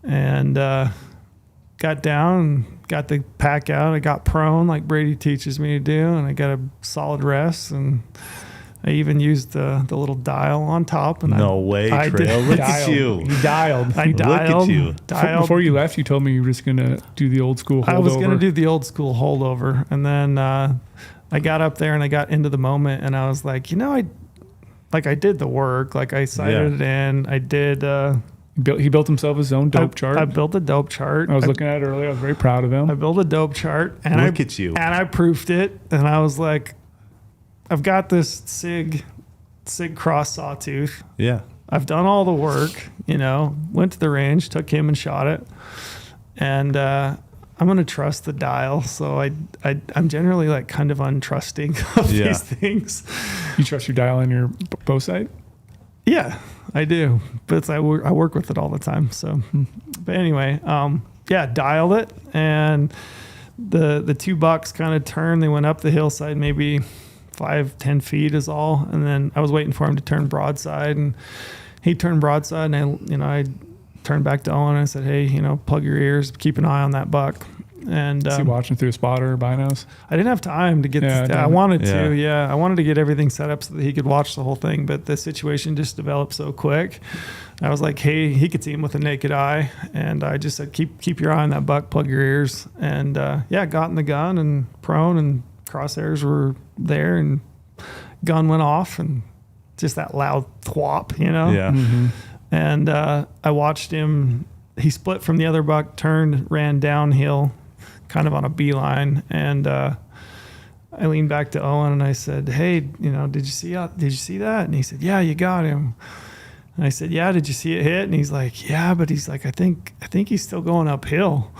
And got down, got the pack out. I got prone like Brady teaches me to do, and I got a solid rest. And I even used the little dial on top. And no way, Trail. Look at you. You dialed. Look at you. Before you left, you told me you were just going to do the old school holdover. I was going to do the old school holdover. And then I got up there and I got into the moment, and I was like, I did the work. Like, I sighted it in. I did. He built himself his own dope chart. I built a dope chart. I was looking at it earlier. I was very proud of him. I built a dope chart. And Look at you. And I proofed it. And I was like, I've got this Sig cross sawtooth. Yeah. I've done all the work, went to the range, took him and shot it. And I'm going to trust the dial. So I'm generally like kind of untrusting of these things. You trust your dial in your bow sight? Yeah, I do. But I work with it all the time. So, but anyway, dialed it. And the 2 bucks kind of turned. They went up the hillside, maybe 5-10 feet is all. And then I was waiting for him to turn broadside, and he turned broadside, and I turned back to Owen and I said, hey, plug your ears, keep an eye on that buck. And Is he watching through a spotter or binos? I didn't have time to get Yeah, I wanted Yeah. to. Yeah, I wanted to get everything set up so that he could watch the whole thing, but the situation just developed so quick. I was like, hey, he could see him with a naked eye, and I just said, keep your eye on that buck, plug your ears, and got in the gun and prone, and crosshairs were there, and gun went off, and just that loud thwop, you know. Yeah. Mm-hmm. And I watched him. He split from the other buck, turned, ran downhill, kind of on a beeline, and I leaned back to Owen and I said, "Hey, did you see that?" And he said, "Yeah, you got him." And I said, "Yeah, did you see it hit?" And he's like, "Yeah, but he's like, I think he's still going uphill."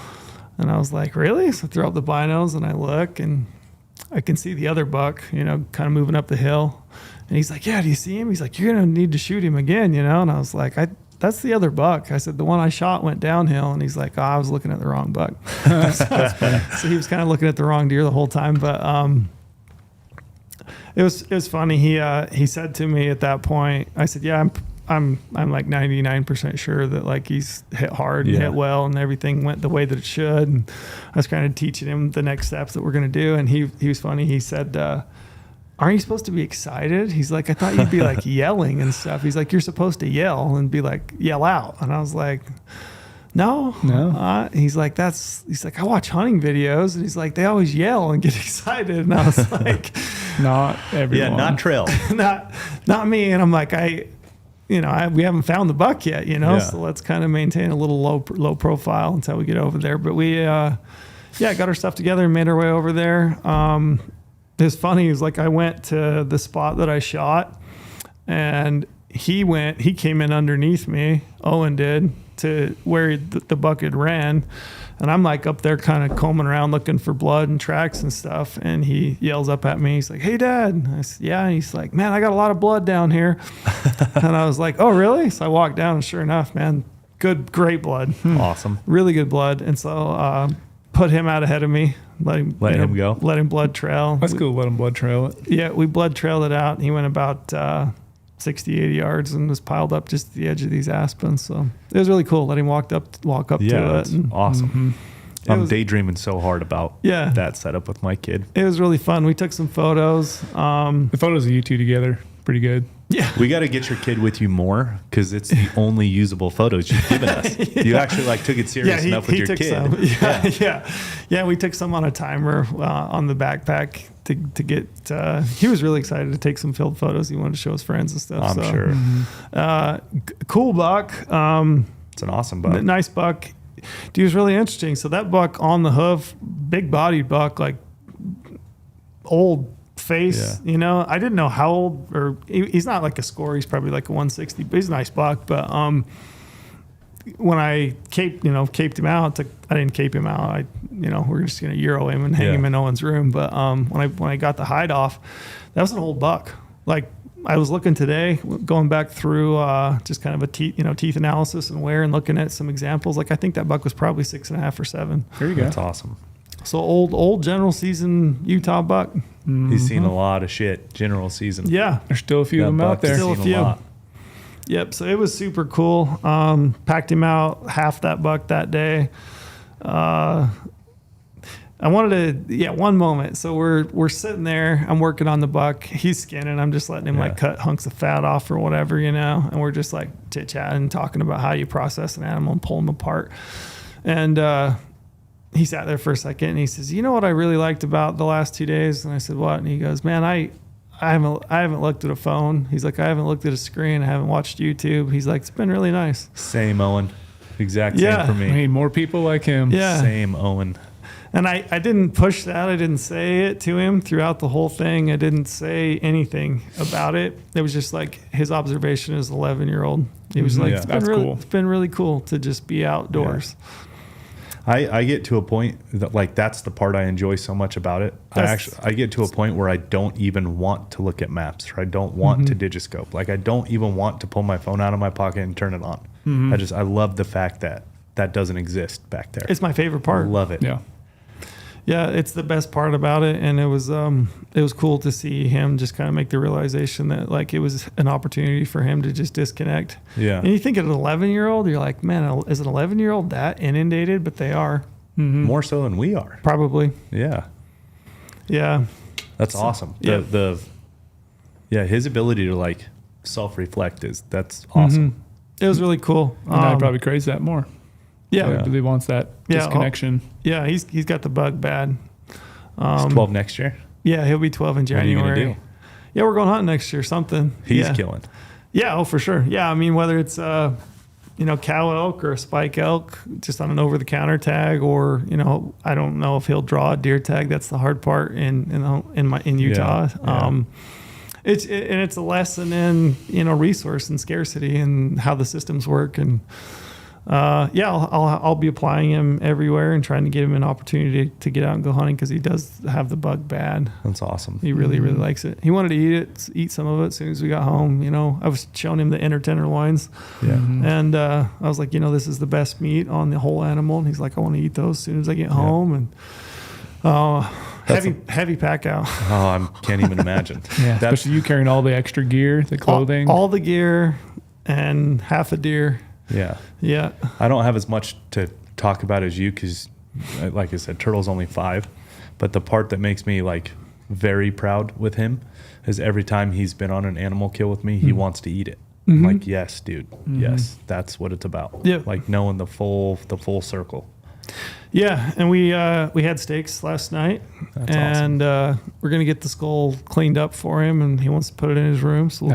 And I was like, "Really?" So I throw up the binos and I look, and I can see the other buck, kind of moving up the hill. And he's like, "Yeah, do you see him?" He's like, "You're gonna need to shoot him again, And I was like, that's the other buck. I said, the one I shot went downhill. And he's like, I was looking at the wrong buck. So he was kind of looking at the wrong deer the whole time. But it was funny. He said to me at that point, I said, yeah, I'm like 99% sure that like he's hit hard and hit well and everything went the way that it should. And I was kind of teaching him the next steps that we're going to do. And he was funny. He said, aren't you supposed to be excited? He's like, I thought you'd be like yelling and stuff. He's like, you're supposed to yell and be like, yell out. And I was like, no. He's like, he's like, I watch hunting videos. And he's like, they always yell and get excited. And I was like, not everyone. Yeah, not Trail. not me. And I'm like, we haven't found the buck yet, so let's kind of maintain a little low profile until we get over there. But we, got our stuff together and made our way over there. It was funny. It was like I went to the spot that I shot, and he came in underneath me. Owen did, to where the buck had ran, and I'm like up there kind of combing around looking for blood and tracks and stuff. And he yells up at me. He's like, "Hey, Dad!" And I said, "Yeah." And he's like, "Man, I got a lot of blood down here." And I was like, "Oh, really?" So I walked down, and sure enough, man, great blood. Awesome. Really good blood. And so put him out ahead of me. Let him go. Let him blood trail. That's cool. Let him blood trail it. Yeah, we blood trailed it out. He went about 60, 80 yards and was piled up just at the edge of these aspens. So it was really cool. Let him walk up to it. And Awesome. Mm-hmm. I'm daydreaming so hard about that setup with my kid. It was really fun. We took some photos. The photos of you two together, pretty good. Yeah. We got to get your kid with you more because it's the only usable photos you've given us. You actually took it serious enough with your kid. Some. Yeah. We took some on a timer on the backpack to get. He was really excited to take some field photos. He wanted to show his friends and stuff. I'm sure. Mm-hmm. Cool buck. It's an awesome buck. Nice buck. Dude, was really interesting. So that buck on the hoof, big bodied buck, like old face, I didn't know how old, or he's not like a score. He's probably like a 160, but he's a nice buck. But when I caped him out, I didn't cape him out. We're just going to Euro him and hang him in Owen's room. But when I got the hide off, that was an old buck. Like I was looking today, going back through just kind of a teeth analysis and wear and looking at some examples. Like I think that buck was probably 6.5 or 7. There you go. That's awesome. So old general season Utah buck. Mm-hmm. He's seen a lot of shit general season. Yeah. There's still a few of them out there. Still a few. Yep. So it was super cool. Packed him out half that buck that day. I wanted to, one moment. So we're sitting there. I'm working on the buck. He's skinning. I'm just letting him like cut hunks of fat off or whatever, And we're just like chit chatting, talking about how you process an animal and pull them apart. And he sat there for a second and he says, "You know what I really liked about the last 2 days?" And I said, "What?" And he goes, "Man, I haven't looked at a phone." He's like, "I haven't looked at a screen. I haven't watched YouTube." He's like, "It's been really nice." Same, Owen. Exact same for me. We need more people like him. Yeah. Same, Owen. And I didn't push that. I didn't say it to him throughout the whole thing. I didn't say anything about it. It was just like his observation as an 11-year-old. He was like, it's been really cool to just be outdoors. Yeah. I get to a point that like that's the part I enjoy so much about it. I get to a point where I don't even want to look at maps, or I don't want to digiscope. Like I don't even want to pull my phone out of my pocket and turn it on. I love the fact that doesn't exist back there. It's my favorite part. I love it. Yeah, it's the best part about it, and it was cool to see him just kind of make the realization that like it was an opportunity for him to just disconnect. Yeah. And you think of an 11-year-old, you're like, man, is an 11-year-old that inundated? But they are. more so than we are. Probably. Yeah. Yeah. That's awesome. Yeah. His ability to like self-reflect that's awesome. It was really cool. And I probably craves that more. Yeah. He really wants that disconnection. Yeah, he's got the bug bad. He's 12 next year. Yeah, he'll be 12 in January. What are you gonna do? Yeah, we're going hunting next year. Something. He's killing. Yeah, for sure. Yeah, I mean, whether it's cow elk or a spike elk, just on an over-the-counter tag, or I don't know if he'll draw a deer tag. That's the hard part in Utah. Yeah. It's a lesson in resource and scarcity and how the systems work. And I'll be applying him everywhere and trying to get him an opportunity to get out and go hunting, because he does have the bug bad. That's awesome. He really likes it. He wanted to eat some of it as soon as we got home. I was showing him the inner tenderloins. Yeah. And I was like, this is the best meat on the whole animal. And he's like, I want to eat those as soon as I get home. And heavy pack out. Oh, I can't even imagine. Yeah, especially you carrying all the extra gear, the clothing. All the gear and half a deer. Yeah. Yeah. I don't have as much to talk about as you, because like I said, Turtle's only 5. But the part that makes me like very proud with him is every time he's been on an animal kill with me, he wants to eat it. I'm like, yes, dude. Yes, that's what it's about. Yeah. Like knowing the full circle. Yeah, and we had steaks last night. That's and we're gonna get the skull cleaned up for him, and he wants to put it in his room. So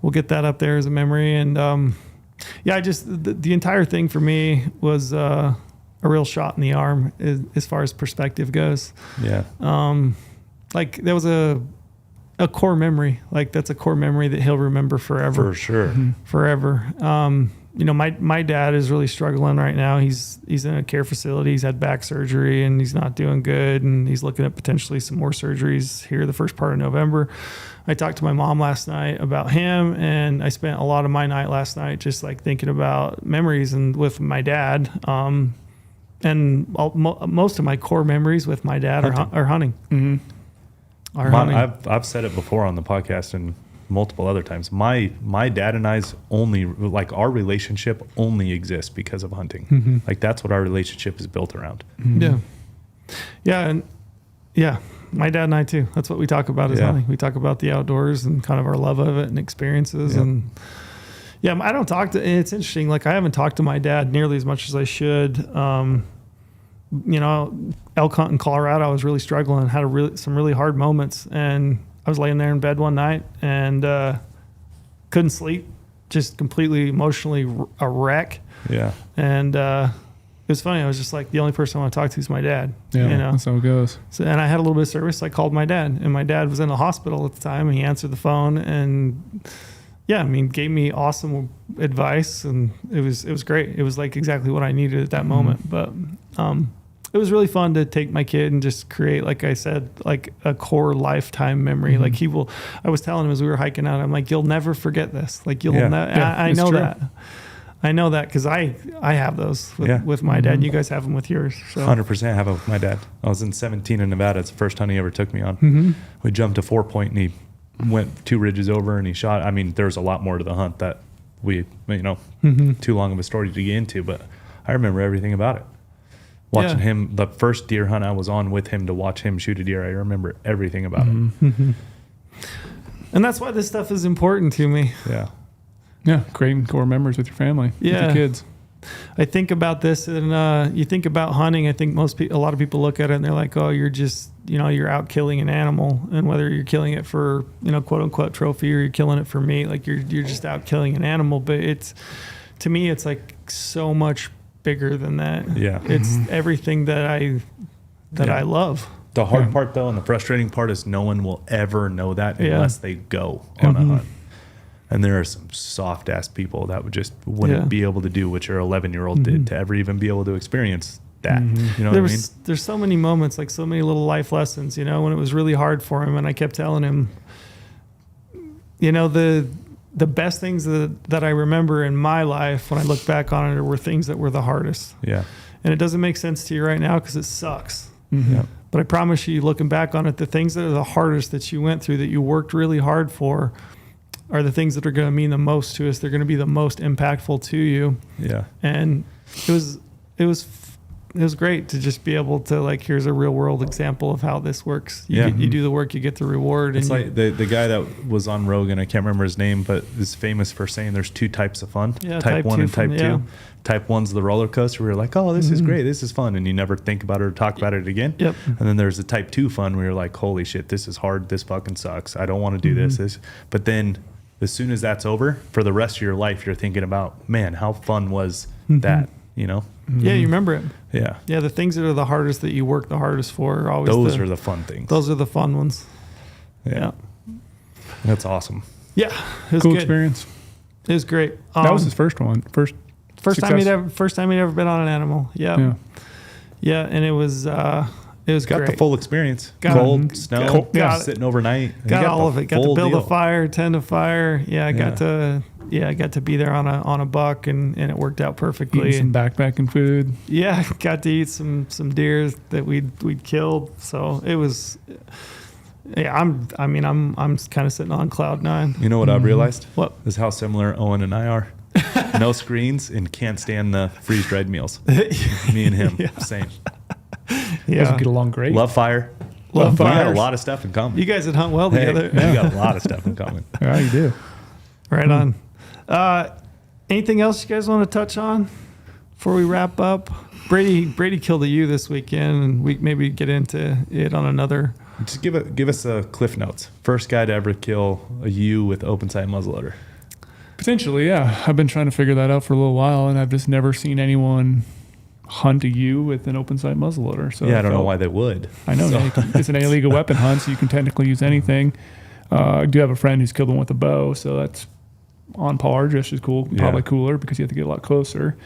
we'll get that up there as a memory. And the entire thing for me was a real shot in the arm as far as perspective goes. Yeah. Like there was a core memory. Like that's a core memory that he'll remember forever. For sure. Forever. My dad is really struggling right now. He's in a care facility. He's had back surgery and he's not doing good. And he's looking at potentially some more surgeries here the first part of November. I talked to my mom last night about him, and I spent a lot of my night last night just like thinking about memories and with my dad. Most of my core memories with my dad are hunting. I've said it before on the podcast and multiple other times. My dad and I's only, like, our relationship only exists because of hunting. Like that's what our relationship is built around. Yeah, my dad and I too. That's what we talk about is hunting. We talk about the outdoors and kind of our love of it and experiences. And I don't talk to. It's interesting. Like I haven't talked to my dad nearly as much as I should. Elk hunt in Colorado, I was really struggling. Had some really hard moments, and I was laying there in bed one night and couldn't sleep, just completely emotionally a wreck. Yeah. And it was funny. I was just like, the only person I want to talk to is my dad. Yeah, that's how it goes. So, and I had a little bit of service. So I called my dad, and my dad was in the hospital at the time, and he answered the phone and gave me awesome advice, and it was great. It was like exactly what I needed at that moment. But it was really fun to take my kid and just create, like I said, like a core lifetime memory. Like I was telling him as we were hiking out, I'm like, you'll never forget this. Like I know true. That. I know that because I have those with my dad. You guys have them with yours. So. 100% have it with my dad. I was in 17 in Nevada. It's the first hunt he ever took me on. We jumped to 4 Point and he went 2 ridges over and he shot. I mean, there's a lot more to the hunt that we, too long of a story to get into, but I remember everything about it. Watching him, the first deer hunt I was on with him to watch him shoot a deer, I remember everything about it. And that's why this stuff is important to me. Yeah. Yeah, creating core memories with your family, with your kids. I think about this, and you think about hunting. I think a lot of people look at it and they're like, "Oh, you're just, you're out killing an animal, and whether you're killing it for, quote unquote trophy, or you're killing it for meat, like you're just out killing an animal." But to me, it's like so much bigger than that. Yeah, it's everything that I love. The hard part, though, and the frustrating part is no one will ever know that unless they go on a hunt. And there are some soft ass people that wouldn't be able to do what your 11-year-old did to ever even be able to experience that. You know what I mean? There's so many moments, like so many little life lessons, when it was really hard for him, and I kept telling him, the best things that I remember in my life when I look back on it were things that were the hardest. Yeah. And it doesn't make sense to you right now because it sucks. Yeah. But I promise you, looking back on it, the things that are the hardest that you went through, that you worked really hard for, are the things that are going to mean the most to us. They're going to be the most impactful to you. Yeah. And it was It was great to just be able to like, here's a real world example of how this works. You do the work, you get the reward. It's and like the guy that was on Rogan, I can't remember his name, but is famous for saying there's two types of fun. Yeah, type 1 and type 2. Yeah. Type 1's the roller coaster where you're like, oh, this is great, this is fun, and you never think about it or talk about it again. Yep. And then there's the type 2 fun where you're like, holy shit, this is hard, this fucking sucks, I don't want to do this. But then as soon as that's over, for the rest of your life, you're thinking about, man, how fun was that, you know? Yeah, you remember it. Yeah. Yeah, the things that are the hardest that you work the hardest for are always Those are the fun things. Those are the fun ones. Yeah. That's awesome. Yeah, it was Cool good. experience. It was great. That was his first one. First time success. he'd ever been on an animal. Yeah. Yeah, and it was Got great. the full experience. Got Cold, it. snow, Got it. sitting overnight. You Got all of it. Got to full build deal. a fire, tend a fire. Yeah, I got to be there on a buck, and it worked out perfectly. Eating some backpacking food. Yeah, got to eat some deer that we'd killed. So it was. Yeah, I'm kind of sitting on cloud 9. You know what I've realized? What? Is how similar Owen and I are. No screens and can't stand the freeze dried meals. Me and him, same. You guys get along great. Love fire. Love We got fire. a lot of stuff in common. You guys would hunt well Hey, together. we got a lot of stuff in common. Yeah, you do. Right on. Anything else you guys want to touch on before we wrap up? Brady killed a ewe this weekend, and we maybe get into it on another. Just give us a cliff notes. First guy to ever kill a ewe with open sight muzzleloader. Potentially, yeah. I've been trying to figure that out for a little while, and I've just never seen anyone hunt a ewe with an open sight muzzleloader. So Yeah, I don't know why they would. I know. It's an illegal weapon hunt, so you can technically use anything. I do have a friend who's killed one with a bow, so that's on par, just as cool, probably cooler because you have to get a lot closer.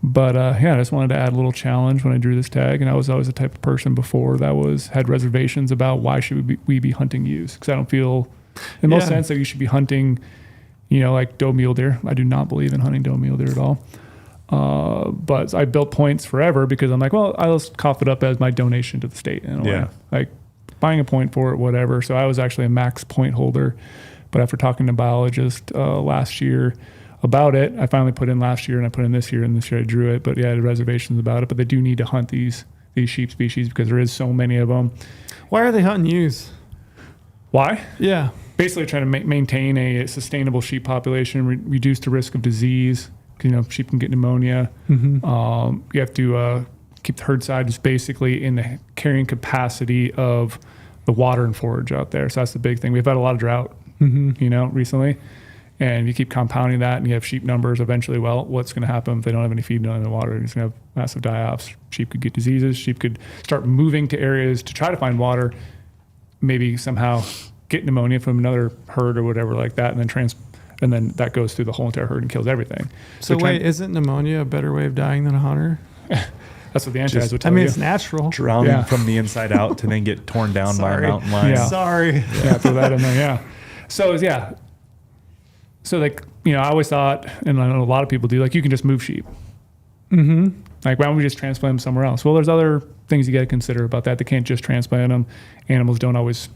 But I just wanted to add a little challenge when I drew this tag, and I was always the type of person before that had reservations about why should we be hunting ewes, because I don't feel, in most sense, that you should be hunting, like doe mule deer. I do not believe in hunting doe mule deer at all. But I built points forever because I'm like, well, I'll just cough it up as my donation to the state in a way. Like buying a point for it, whatever. So I was actually a max point holder. But after talking to biologists last year about it, I finally put in last year and I put in this year, and this year I drew it. But I had reservations about it. But they do need to hunt these sheep species because there is so many of them. Why are they hunting ewes? Why? Yeah. Basically trying to maintain a sustainable sheep population, reduce the risk of disease. Sheep can get pneumonia. You have to keep the herd size basically in the carrying capacity of the water and forage out there. So that's the big thing. We've had a lot of drought, recently. And if you keep compounding that and you have sheep numbers, eventually, what's going to happen if they don't have any feed, don't have any water? You're just going to have massive die-offs. Sheep could get diseases. Sheep could start moving to areas to try to find water, maybe somehow get pneumonia from another herd or whatever like that, and then that goes through the whole entire herd and kills everything. So wait, isn't pneumonia a better way of dying than a hunter? That's what the anti-guys would tell it's natural. Drowning from the inside out to then get torn down by a mountain lion. Yeah. Sorry. Yeah, throw that in there, yeah. So, I always thought, and I know a lot of people do, like, you can just move sheep. Mm-hmm. Like, why don't we just transplant them somewhere else? Well, there's other things you got to consider about that. They can't just transplant them. Animals don't always,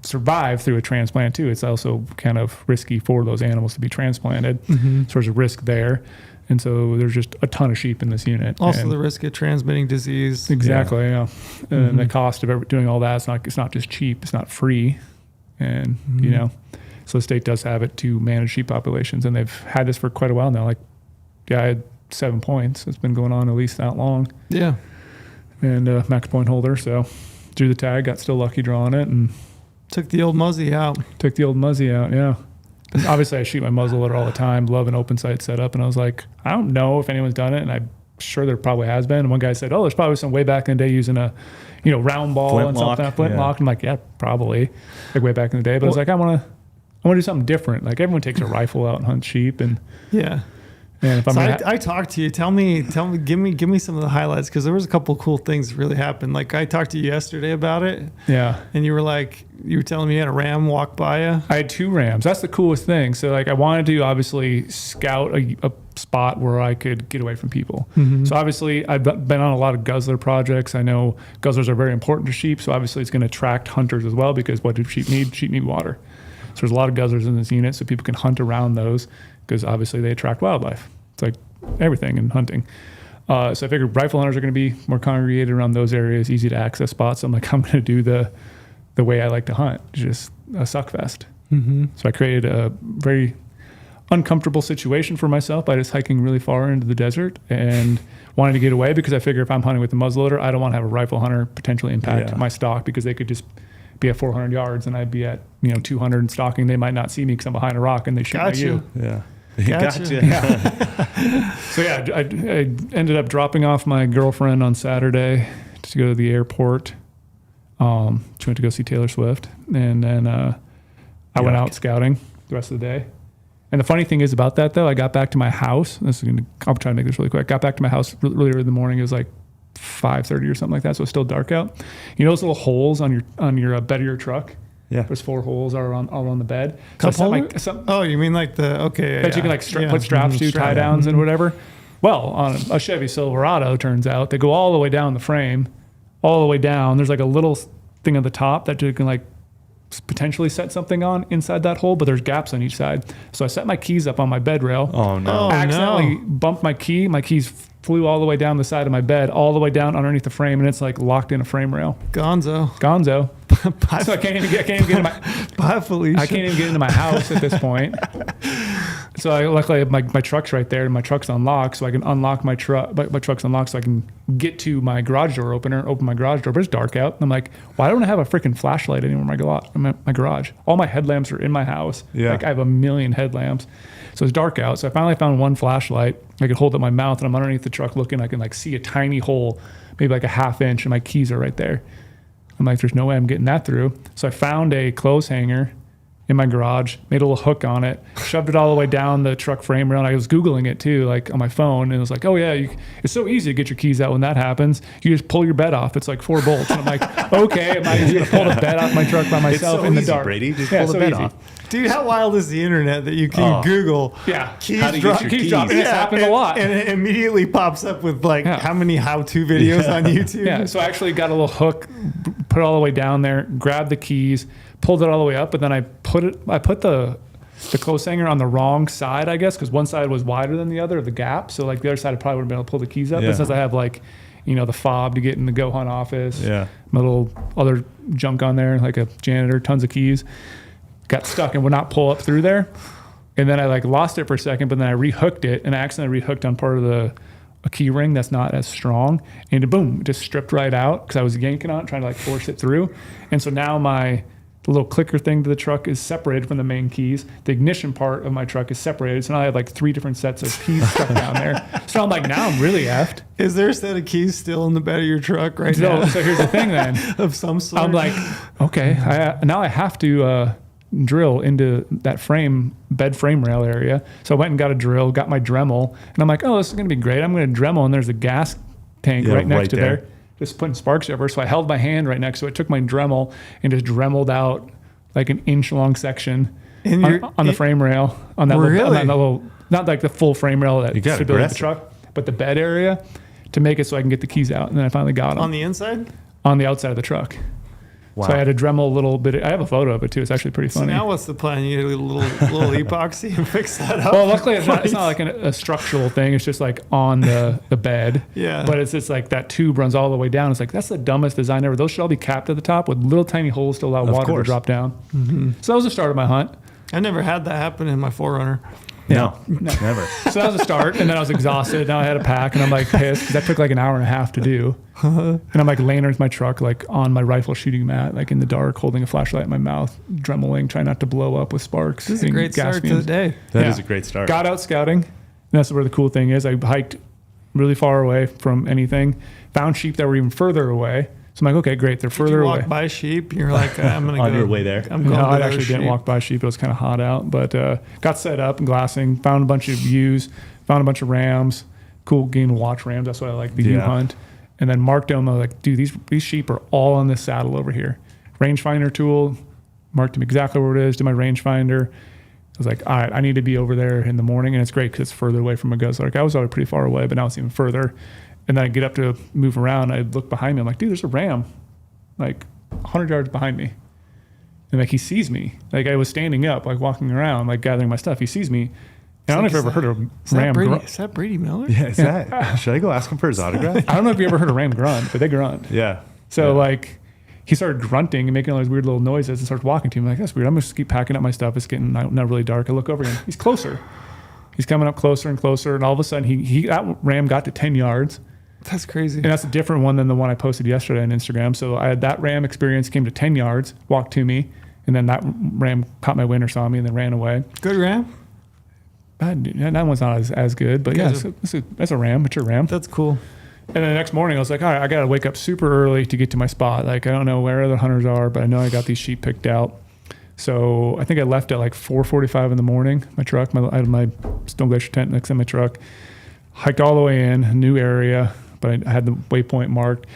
survive through a transplant too. It's also kind of risky for those animals to be transplanted. So there's a risk there. And so there's just a ton of sheep in this unit. Also the risk of transmitting disease. Exactly, yeah. And the cost of doing all that, it's not just cheap, it's not free. And, so the state does have it to manage sheep populations. And they've had this for quite a while now. Like, I had 7 points. It's been going on at least that long. Yeah. And max point holder. So drew the tag, got still lucky drawing it, and took the old muzzy out. Yeah. Obviously, I shoot my muzzleloader all the time. Love an open sight setup. And I was like, I don't know if anyone's done it. And I'm sure there probably has been. And one guy said, there's probably some way back in the day using a, round ball flintlock, and something, flintlock. I'm like, yeah, probably. Like way back in the day. But I was like, I want to do something different. Like everyone takes a rifle out and hunts sheep. And yeah. And if I talked to you. Tell me, give me some of the highlights, because there was a couple of cool things that really happened. Like I talked to you yesterday about it. Yeah. And you were telling me you had a ram walk by you. I had 2 rams. That's the coolest thing. So I wanted to obviously scout a spot where I could get away from people. So obviously I've been on a lot of guzzler projects. I know guzzlers are very important to sheep. So obviously it's going to attract hunters as well, because what do sheep need? Sheep need water. So there's a lot of guzzlers in this unit, so people can hunt around those, because obviously they attract wildlife. It's like everything in hunting. So I figured rifle hunters are going to be more congregated around those areas, easy to access spots. So I'm like, I'm going to do the way I like to hunt, just a suck fest. Mm-hmm. So I created a very uncomfortable situation for myself by just hiking really far into the desert and wanted to get away, because I figure if I'm hunting with a muzzleloader, I don't want to have a rifle hunter potentially impact my stock, because they could just be at 400 yards and I'd be at 200 and stalking. They might not see me because I'm behind a rock and they shoot at you. Yeah. Gotcha. Yeah. So yeah, I ended up dropping off my girlfriend on Saturday to go to the airport. She went to go see Taylor Swift, and then I went out scouting the rest of the day. And the funny thing is about that, though, I got back to my house. I'll try to make this really quick. Got back to my house really early in the morning. It was like 5:30 or something like that, so it's still dark out. You know those little holes on your bed of your truck? Yeah. There's 4 holes all on the bed. So oh, you mean like the that you can like put straps to, tie downs and whatever. Well, on a Chevy Silverado, turns out they go all the way down the frame, all the way down. There's like a little thing at the top that you can like potentially set something on inside that hole, but there's gaps on each side. So I set my keys up on my bed rail. Oh no! Accidentally bumped my key. My keys flew all the way down the side of my bed, all the way down underneath the frame, and it's like locked in a frame rail. Gonzo. So I can't even get into my. Bye, Felicia. I can't even get into my house at this point. So luckily my truck's right there, and my truck's unlocked, so I can unlock my truck. My truck's unlocked, so I can get to my garage door opener, open my garage door. But it's dark out, and I'm like, why don't I have a freaking flashlight anywhere in my garage? All my headlamps are in my house. Yeah. Like I have a million headlamps. So it's dark out. So I finally found one flashlight. I could hold up my mouth, and I'm underneath the truck looking. I can like see a tiny hole, maybe like a ½ inch, and my keys are right there. I'm like, there's no way I'm getting that through. So I found a clothes hanger in my garage, made a little hook on it, shoved it all the way down the truck frame rail. And I was Googling it too, like on my phone. And it was like, oh yeah, it's so easy to get your keys out when that happens. You just pull your bed off. It's like 4 bolts. And I'm like, okay, am I just going to pull the bed off my truck by myself in the dark? Brady, just pull the bed off. Dude, how wild is the internet that you can Google? Yeah. Keys How to get your keys. dropping. It's happened a lot. And it immediately pops up with like how many how-to videos on YouTube. Yeah. So I actually got a little hook, put it all the way down there, grabbed the keys, pulled it all the way up, but then I put the clothes hanger on the wrong side, I guess, because one side was wider than the other, the gap. So like the other side I probably would have been able to pull the keys up. Yeah. But since I have like, the fob to get in the Go Hunt office, Yeah. my little other junk on there, like a janitor, tons of keys, got stuck and would not pull up through there. And then I like lost it for a second, but then I rehooked it, and I accidentally rehooked on part of a key ring that's not as strong, and boom, it just stripped right out because I was yanking on it, trying to like force it through. And so now the little clicker thing to the truck is separated from the main keys. The ignition part of my truck is separated. So now I have like 3 different sets of keys stuck down there. So I'm like, now I'm really effed. Is there a set of keys still in the bed of your truck right now? So here's the thing then. Of some sort? I'm like, okay, now I have to drill into that bed frame rail area. So I went and got a drill, got my Dremel, and I'm like, oh, this is going to be great. I'm going to Dremel, and there's a gas tank right next to there. Just putting sparks over. So I held my hand right next to it, took my Dremel, and just Dremeled out like an inch long section on the frame rail, on that little, not like the full frame rail that should be the truck, but the bed area to make it so I can get the keys out. And then I finally got them. On the inside? On the outside of the truck. Wow. So I had to Dremel a little bit. I have a photo of it too. It's actually pretty funny. So now what's the plan? You get a little epoxy and fix that up? Well, luckily it's not like a structural thing. It's just like on the bed. Yeah. But it's just like that tube runs all the way down. It's like, that's the dumbest design ever. Those should all be capped at the top with little tiny holes to allow water to drop down. Mm-hmm. So that was the start of my hunt. I never had that happen in my 4Runner. No, never. So that was the start, and then I was exhausted. Now I had a pack, and I'm like pissed because that took like an hour and a half to do. And I'm like laying underneath my truck, like on my rifle shooting mat, like in the dark, holding a flashlight in my mouth, dremeling, trying not to blow up with sparks. This is a great start to the day. That is a great start. Got out scouting. And that's where the cool thing is. I hiked really far away from anything, found sheep that were even further away. So I'm like, okay, great. They're further away. Did you walk by sheep? You're like, I'm going to go. On your way there? I'm going no, I to actually didn't walk by sheep. It was kind of hot out. But got set up and glassing, found a bunch of ewes, found a bunch of rams. Cool getting to watch rams. That's why I like the ewe hunt. And then marked them. I was like, dude, these sheep are all on this saddle over here. Rangefinder tool, marked them exactly where it is, did my rangefinder. I was like, all right, I need to be over there in the morning. And it's great because it's further away from Augusta. Like I was already pretty far away, but now it's even further. And then I get up to move around. I look behind me. I'm like, dude, there's a ram like 100 yards behind me. And like he sees me. Like I was standing up, like walking around, like gathering my stuff. He sees me. I don't know if you've ever heard of Is ram that Brady? grunt. Is that Brady Miller? Yeah, is that? Should I go ask him for his autograph? I don't know if you ever heard of ram grunt, but they grunt. Yeah. So Yeah. like he started grunting and making all these weird little noises and starts walking to me. I'm like, that's weird. I'm just keep packing up my stuff. It's getting not really dark. I look over him. He's closer. He's coming up closer and closer. And all of a sudden he that ram got to 10 yards. That's crazy. And that's a different one than the one I posted yesterday on Instagram. So I had that ram experience, came to 10 yards, walked to me, and then that ram caught my wind or saw me and then ran away. Good ram. That one's not as good, but yeah, that's a ram. It's a ram. That's cool. And then the next morning, I was like, all right, I got to wake up super early to get to my spot. Like, I don't know where other hunters are, but I know I got these sheep picked out. So I think I left at like 4:45 in the morning. My truck, I had my Stone Glacier tent next to my truck. Hiked all the way in, a new area, but I had the waypoint marked.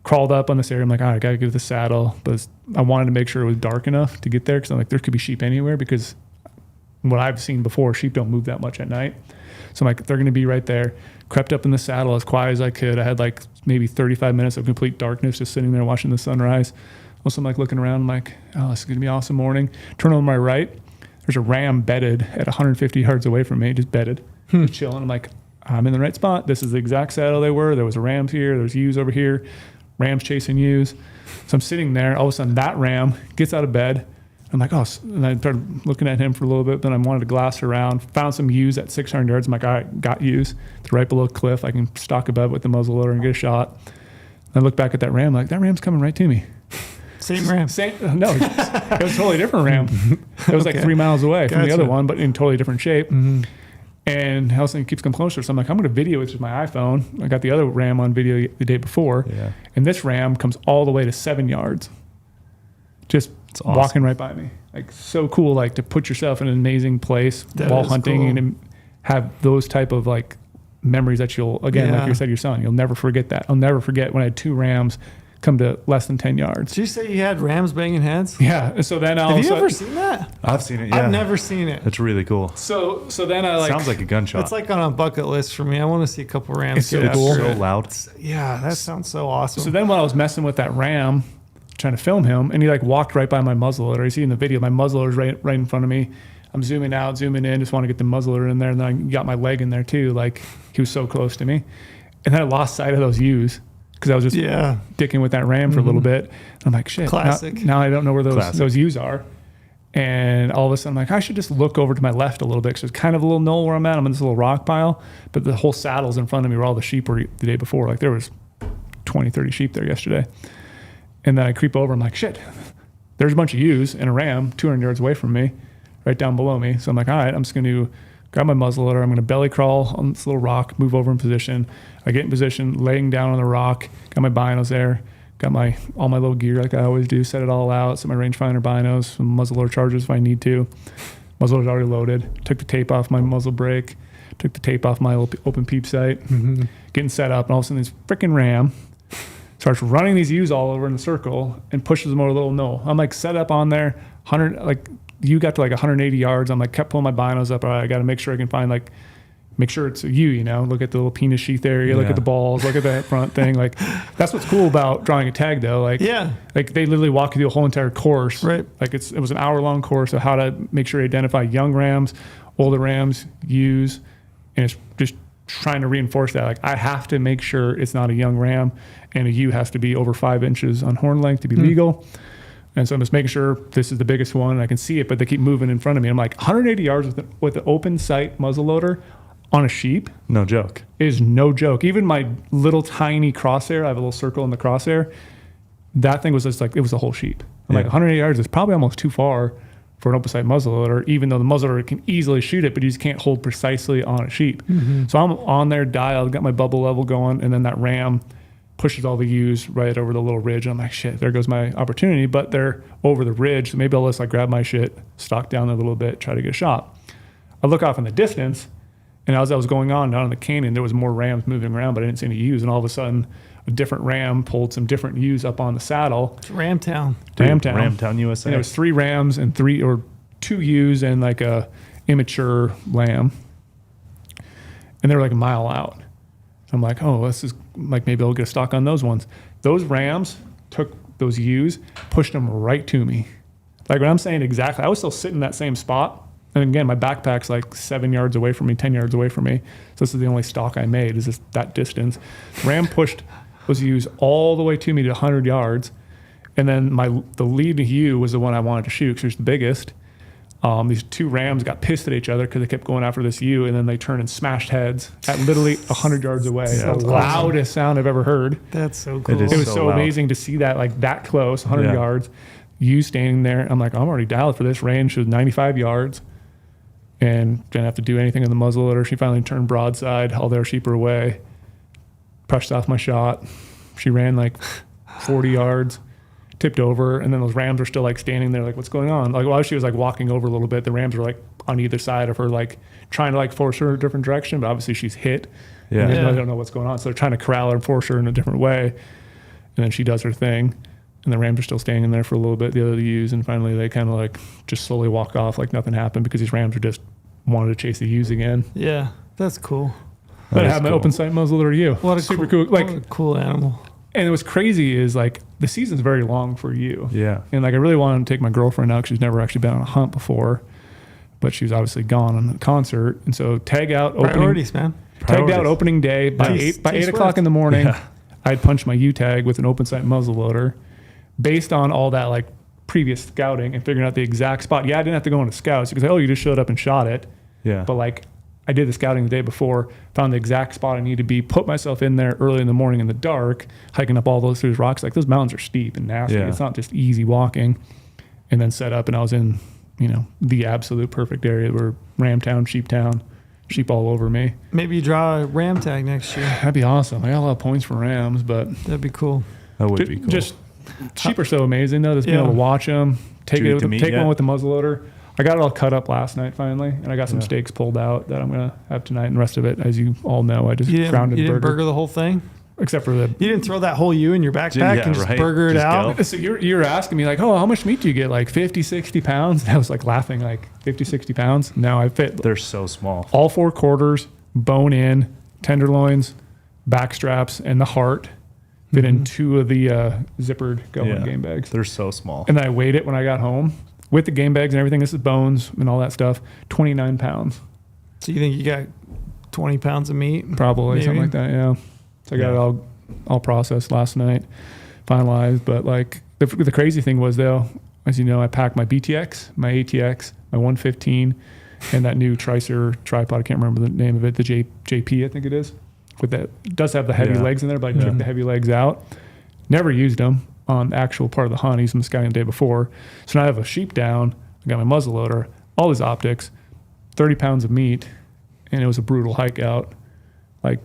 Crawled up on this area. I'm like, all right, I got to get to the saddle. But I wanted to make sure it was dark enough to get there because I'm like, there could be sheep anywhere because what I've seen before, sheep don't move that much at night. So I'm like, they're going to be right there. Crept up in the saddle as quiet as I could. I had like maybe 35 minutes of complete darkness just sitting there watching the sunrise. Also, I'm like looking around, I'm like, oh, this is going to be an awesome morning. Turn on my right. There's a ram bedded at 150 yards away from me, just bedded, just chilling. I'm like, I'm in the right spot. This is the exact saddle they were. There was a rams here. There was ewes over here. Rams chasing ewes. So I'm sitting there. All of a sudden, that ram gets out of bed. I'm like, oh, and I started looking at him for a little bit. Then I wanted to glass around. Found some ewes at 600 yards. I'm like, all right, got ewes. It's right below a cliff. I can stalk above with the muzzleloader and get a shot. And I look back at that ram. Like, that ram's coming right to me. Same ram. No, it was a totally different ram. It was like 3 miles away from the other one, but in totally different shape. Mm-hmm. And Helsing keeps coming closer. So I'm like, I'm going to video it with my iPhone. I got the other ram on video the day before. Yeah. And this ram comes all the way to 7 yards. Just awesome. Walking right by me. Like, so cool, like, to put yourself in an amazing place while hunting cool. and have those type of, like, memories that you'll, again, like you said, your son, you'll never forget that. I'll never forget when I had 2 rams come to less than 10 yards. Did you say you had rams banging heads? Yeah. And so then Have you ever seen that? I've seen it, yeah. I've never seen it. It's really cool. So then I like... Sounds like a gunshot. It's like on a bucket list for me. I want to see a couple rams. It's so get cool. after so it. loud. Yeah, that sounds so awesome. So then when I was messing with that ram, trying to film him, and he like walked right by my muzzleloader. You see in the video, my muzzleloader's right in front of me. I'm zooming out, zooming in, just want to get the muzzleloader in there. And then I got my leg in there too. Like, he was so close to me. And then I lost sight of those ewes because I was just dicking with that ram for a little bit. And I'm like, shit. Classic. Now I don't know where those ewes are. And all of a sudden, I'm like, I should just look over to my left a little bit because there's kind of a little knoll where I'm at. I'm in this little rock pile, but the whole saddle's in front of me where all the sheep were the day before. Like, there was 20, 30 sheep there yesterday. And then I creep over. I'm like, shit, there's a bunch of ewes and a ram 200 yards away from me, right down below me. So I'm like, all right, I'm just going to grab my muzzleloader. I'm going to belly crawl on this little rock, move over in position. I get in position, laying down on the rock, got my binos there, got all my little gear like I always do, set it all out, set my rangefinder binos, some muzzleloader charges if I need to. Muzzleloader's already loaded. Took the tape off my muzzle brake, took the tape off my open peep sight, getting set up, and all of a sudden this freaking ram starts running these ewes all over in a circle and pushes them over a little knoll. I'm like set up on there, 100, like you got to like 180 yards. I'm like kept pulling my binos up. All right, I got to make sure I can find make sure it's a ewe, look at the little penis sheath area, look at the balls, look at that front thing. Like, that's what's cool about drawing a tag though. Like, like they literally walk you through a whole entire course. Right. Like it was an hour-long course of how to make sure you identify young rams, older rams, ewes, and it's just trying to reinforce that. Like, I have to make sure it's not a young ram, and a ewe has to be over 5 inches on horn length to be legal. And so I'm just making sure this is the biggest one, and I can see it, but they keep moving in front of me. I'm like, 180 yards with the open sight muzzleloader on a sheep. No joke. Is no joke. Even my little tiny crosshair, I have a little circle in the crosshair, that thing was just like, it was a whole sheep. I'm like, 180 yards is probably almost too far for an open sight muzzleloader, even though the muzzleloader can easily shoot it, but you just can't hold precisely on a sheep. So I'm on there dialed, got my bubble level going, and then that ram pushes all the ewes right over the little ridge. I'm like, shit, there goes my opportunity, but they're over the ridge, so maybe I'll just like grab my shit, stalk down a little bit, try to get a shot. I look off in the distance, and as I was going on down in the canyon, there was more rams moving around, but I didn't see any ewes, and all of a sudden, a different ram pulled some different ewes up on the saddle. It's Ramtown. Ramtown, USA. And there was 3 rams and 2 ewes and like a immature lamb. And they were like a mile out. I'm like, oh, this is like, maybe I'll get a stock on those ones. Those rams took those ewes, pushed them right to me. Like, when I'm saying exactly, I was still sitting in that same spot, And again, my backpack's like 7 yards away from me, 10 yards away from me. So this is the only stalk I made, is just that distance. Ram was used all the way to me to 100 yards. And then the lead ewe was the one I wanted to shoot because it was the biggest. These two rams got pissed at each other because they kept going after this ewe, and then they turned and smashed heads at literally 100 yards away. Yeah, the loudest sound I've ever heard. That's so cool. It was so amazing to see that, like that close, 100 yards, you standing there. I'm like, I'm already dialed for this. Range was 95 yards, and didn't have to do anything in the muzzleloader. She finally turned broadside, held their sheeper away, pushed off my shot. She ran like 40 yards. Tipped over, and then those rams were still like standing there like, what's going on? Like while she was like walking over a little bit, the rams were like on either side of her, like trying to like force her in a different direction, but obviously she's hit. Yeah. And they don't know what's going on, so they're trying to corral her and force her in a different way. And then she does her thing, and the rams are still standing there for a little bit, the other ewes, and finally they kind of like just slowly walk off like nothing happened because these rams are just wanted to chase the ewes again. Yeah, that's cool. But I have my open sight muzzleloader ewe. What a super cool. Like what a cool animal. And what's crazy is like the season's very long for you. Yeah. And like I really wanted to take my girlfriend out because she's never actually been on a hunt before, but she was obviously gone on the concert. And so tagged out opening day by eight o'clock in the morning. Yeah. I'd punched my U tag with an open sight muzzleloader based on all that like previous scouting and figuring out the exact spot. Yeah, I didn't have to go into scouts because you just showed up and shot it. Yeah. But like I did the scouting the day before, found the exact spot I needed to be, put myself in there early in the morning in the dark, hiking up all those rocks. Like those mountains are steep and nasty. Yeah. It's not just easy walking. And then set up, and I was in, the absolute perfect area where Ram Town, Sheep Town, sheep all over me. Maybe you draw a ram tag next year. That'd be awesome. I got a lot of points for rams, but that'd be cool. That would be cool. Just sheep are so amazing though. Just being able to watch them, take one with the muzzleloader. I got it all cut up last night finally, and I got some steaks pulled out that I'm gonna have tonight. And the rest of it, as you all know, I just grounded burger. You didn't burger the whole thing, except for the. You didn't throw that whole ewe in your backpack and just burger it out. Go. So you're asking me like, oh, how much meat do you get? Like 50, 60 pounds? And I was like laughing, like 50, 60 pounds. No, I fit. They're so small. All 4 quarters, bone in, tenderloins, back straps, and the heart. Fit in 2 of the zippered game bags. They're so small. And then I weighed it when I got home. With the game bags and everything, this is bones and all that stuff, 29 pounds. So you think you got 20 pounds of meat? Probably, maybe? Something like that, yeah. So I got it all processed last night, finalized. But like the crazy thing was though, as you know, I packed my BTX, my ATX, my 115, and that new Tricer tripod. I can't remember the name of it, the JP, I think it is. With that, it does have the heavy legs in there, but I took the heavy legs out. Never used them on the actual part of the hunt. Used them scouting the day before. So now I have a sheep down. I got my muzzleloader, all these optics, 30 pounds of meat, and it was a brutal hike out. Like,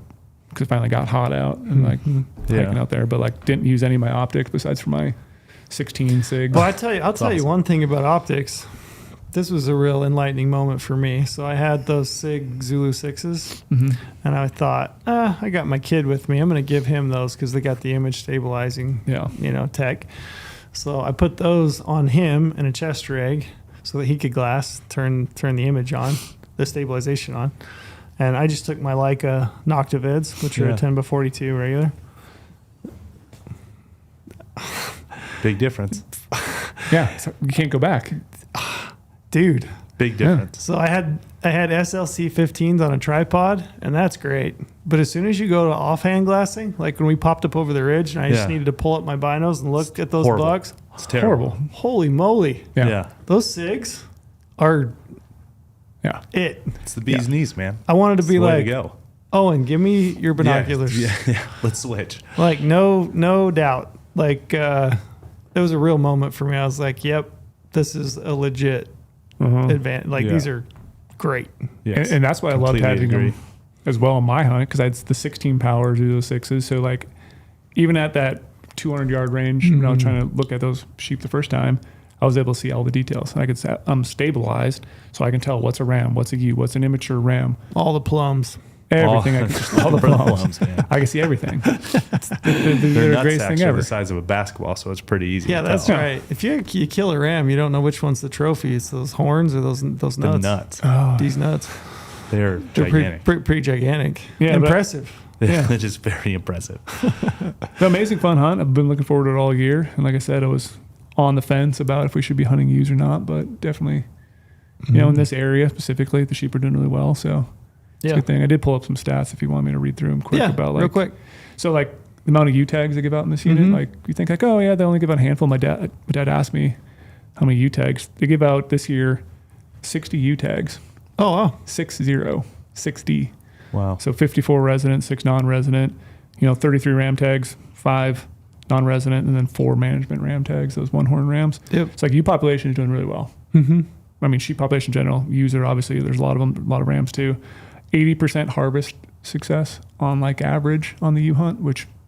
because it finally got hot out and hiking out there, but like didn't use any of my optics besides for my 16 SIG. Well, I'll tell you one thing about optics. This was a real enlightening moment for me. So I had those SIG Zulu 6s, and I thought, I got my kid with me. I'm going to give him those because they got the image stabilizing, tech. So I put those on him in a chest rig so that he could turn the image on, the stabilization on. And I just took my Leica Noctivids, which are a 10x42 regular. Big difference. Yeah, so you can't go back. Dude. Big difference. So I had SLC 15s on a tripod, and that's great. But as soon as you go to offhand glassing, like when we popped up over the ridge and I just needed to pull up my binos and look at those bucks. It's terrible. Holy moly. Yeah. Those SIGs are it. It's the bee's knees, man. I wanted to be like, go. Owen, give me your binoculars. Yeah. Let's switch. Like, no doubt. Like, it was a real moment for me. I was like, yep, this is a legit advantage. Like, these are great. Yes. And that's why I loved having them as well in my hunt, because I had the 16 power Zulu 6s. So, like, even at that 200-yard range, when I was trying to look at those sheep the first time, I was able to see all the details. And I could say I'm stabilized, so I can tell what's a ram, what's a ewe, what's an immature ram. All the plums. Everything. All the plums. I can see everything. They're the greatest thing ever. The size of a basketball, so it's pretty easy. Yeah, that's right. If you kill a ram, you don't know which one's the trophy. It's those horns or those nuts. The nuts. Oh. These nuts. They're gigantic. Pretty gigantic. Yeah, impressive. Yeah, it is very impressive. The amazing fun hunt. I've been looking forward to it all year. And like I said, I was on the fence about if we should be hunting ewes or not, but definitely You know, in this area specifically, the sheep are doing really well. So it's a good thing. I did pull up some stats if you want me to read through them quick about like real quick. So like the amount of U tags they give out in this unit, like you think like, oh yeah, they only give out a handful. My dad asked me how many U tags they give out this year. 60 U tags. Oh wow. 60. Wow. So 54 resident, 6 non-resident. 33 ram tags, 5 non-resident, and then 4 management ram tags. Those one horn rams. Yep. It's like U population is doing really well. I mean, sheep population in general. Ewes are obviously, there's a lot of them, a lot of rams too. 80% harvest success on like average on the ewe hunt,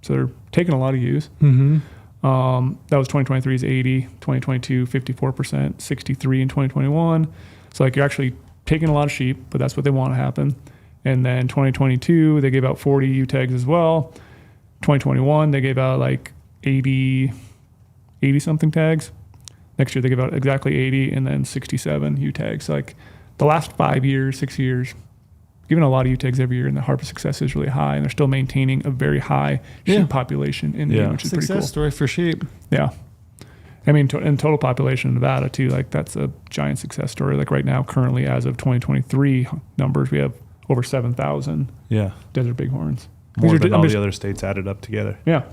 so they're taking a lot of ewes. That was 2023's 80, 2022 54%, 63 in 2021. So like you're actually taking a lot of sheep, but that's what they want to happen. And then 2022 they gave out 40 ewe tags as well. 2021 they gave out like 80 something tags. Next year they give out exactly 80 and then 67 ewe tags. So like the last 5 years, 6 years, giving a lot of ewe tags every year, and the harvest success is really high, and they're still maintaining a very high sheep population in the which is pretty cool. Success story for sheep. Yeah. I mean, in total population in Nevada too, like that's a giant success story. Like right now, currently as of 2023 numbers, we have over 7,000 desert bighorns. More than all the other states added up together. Yeah.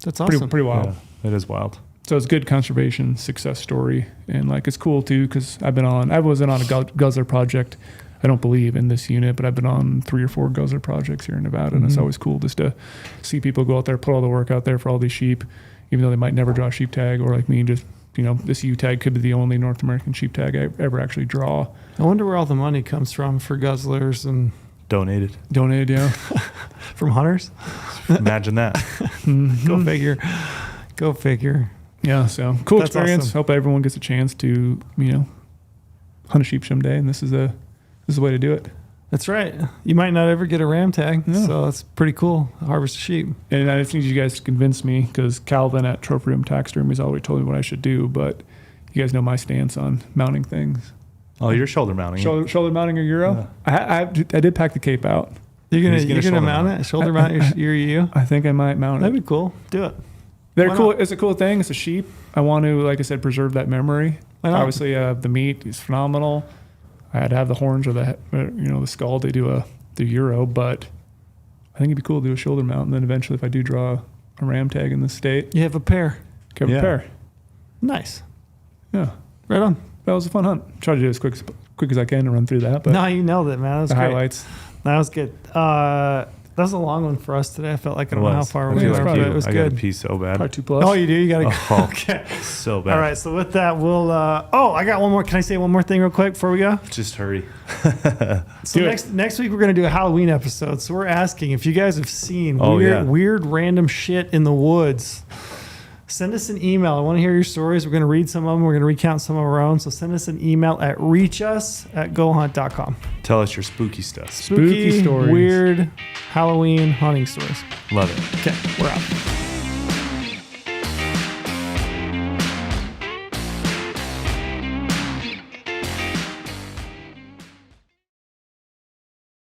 That's awesome. Pretty wild. Yeah, it is wild. So it's good conservation success story. And like, it's cool too, because I wasn't on a guzzler project, I don't believe, in this unit, but I've been on 3 or 4 guzzler projects here in Nevada. And it's always cool just to see people go out there, put all the work out there for all these sheep, even though they might never draw a sheep tag, or like me, just, this U tag could be the only North American sheep tag I ever actually draw. I wonder where all the money comes from for guzzlers and Donated, yeah. from hunters. Imagine that. Go figure. Yeah, so cool That's experience. awesome. Hope everyone gets a chance to, hunt a sheep someday, and this is the way to do it. That's right. You might not ever get a ram tag, No. so it's pretty cool. Harvest sheep. And I just need you guys to convince me, because Calvin at Trophy Room Taxidermy has already told me what I should do, but you guys know my stance on mounting things. Oh, you're shoulder mounting. Shoulder mounting a Euro? I did pack the cape out. You're gonna shoulder mount mount. it? Shoulder mount your ewe? I think I might mount That'd it. be cool. Do it. They're Why cool. not? It's a cool thing. It's a sheep. I want to, like I said, preserve that memory. Why not? Obviously, the meat is phenomenal. I had to have the horns or the skull. They do the Euro, but I think it'd be cool to do a shoulder mount, and then eventually, if I do draw a ram tag in this state, You have a pair. have a pair. Nice. Yeah, Right on. that was a fun hunt. Try to do it as quick as I can to run through that, but No, you nailed it, man. That was the great. highlights. That was good. That was a long one for us today. I felt like I don't know how far I we feel were, like but you. it was I got good. to pee so bad. Probably 2+. Oh, you do? You got to go. Oh, Okay. so bad. All right. So with that, we'll. I got one more. Can I say one more thing real quick before we go? Just hurry. So Do it. next week we're going to do a Halloween episode. So we're asking if you guys have seen weird random shit in the woods. Send us an email. I want to hear your stories. We're going to read some of them. We're going to recount some of our own. So send us an email at reachus@gohunt.com. Tell us your spooky stuff. Spooky stories. Weird Halloween hunting stories. Love it. Okay, we're out.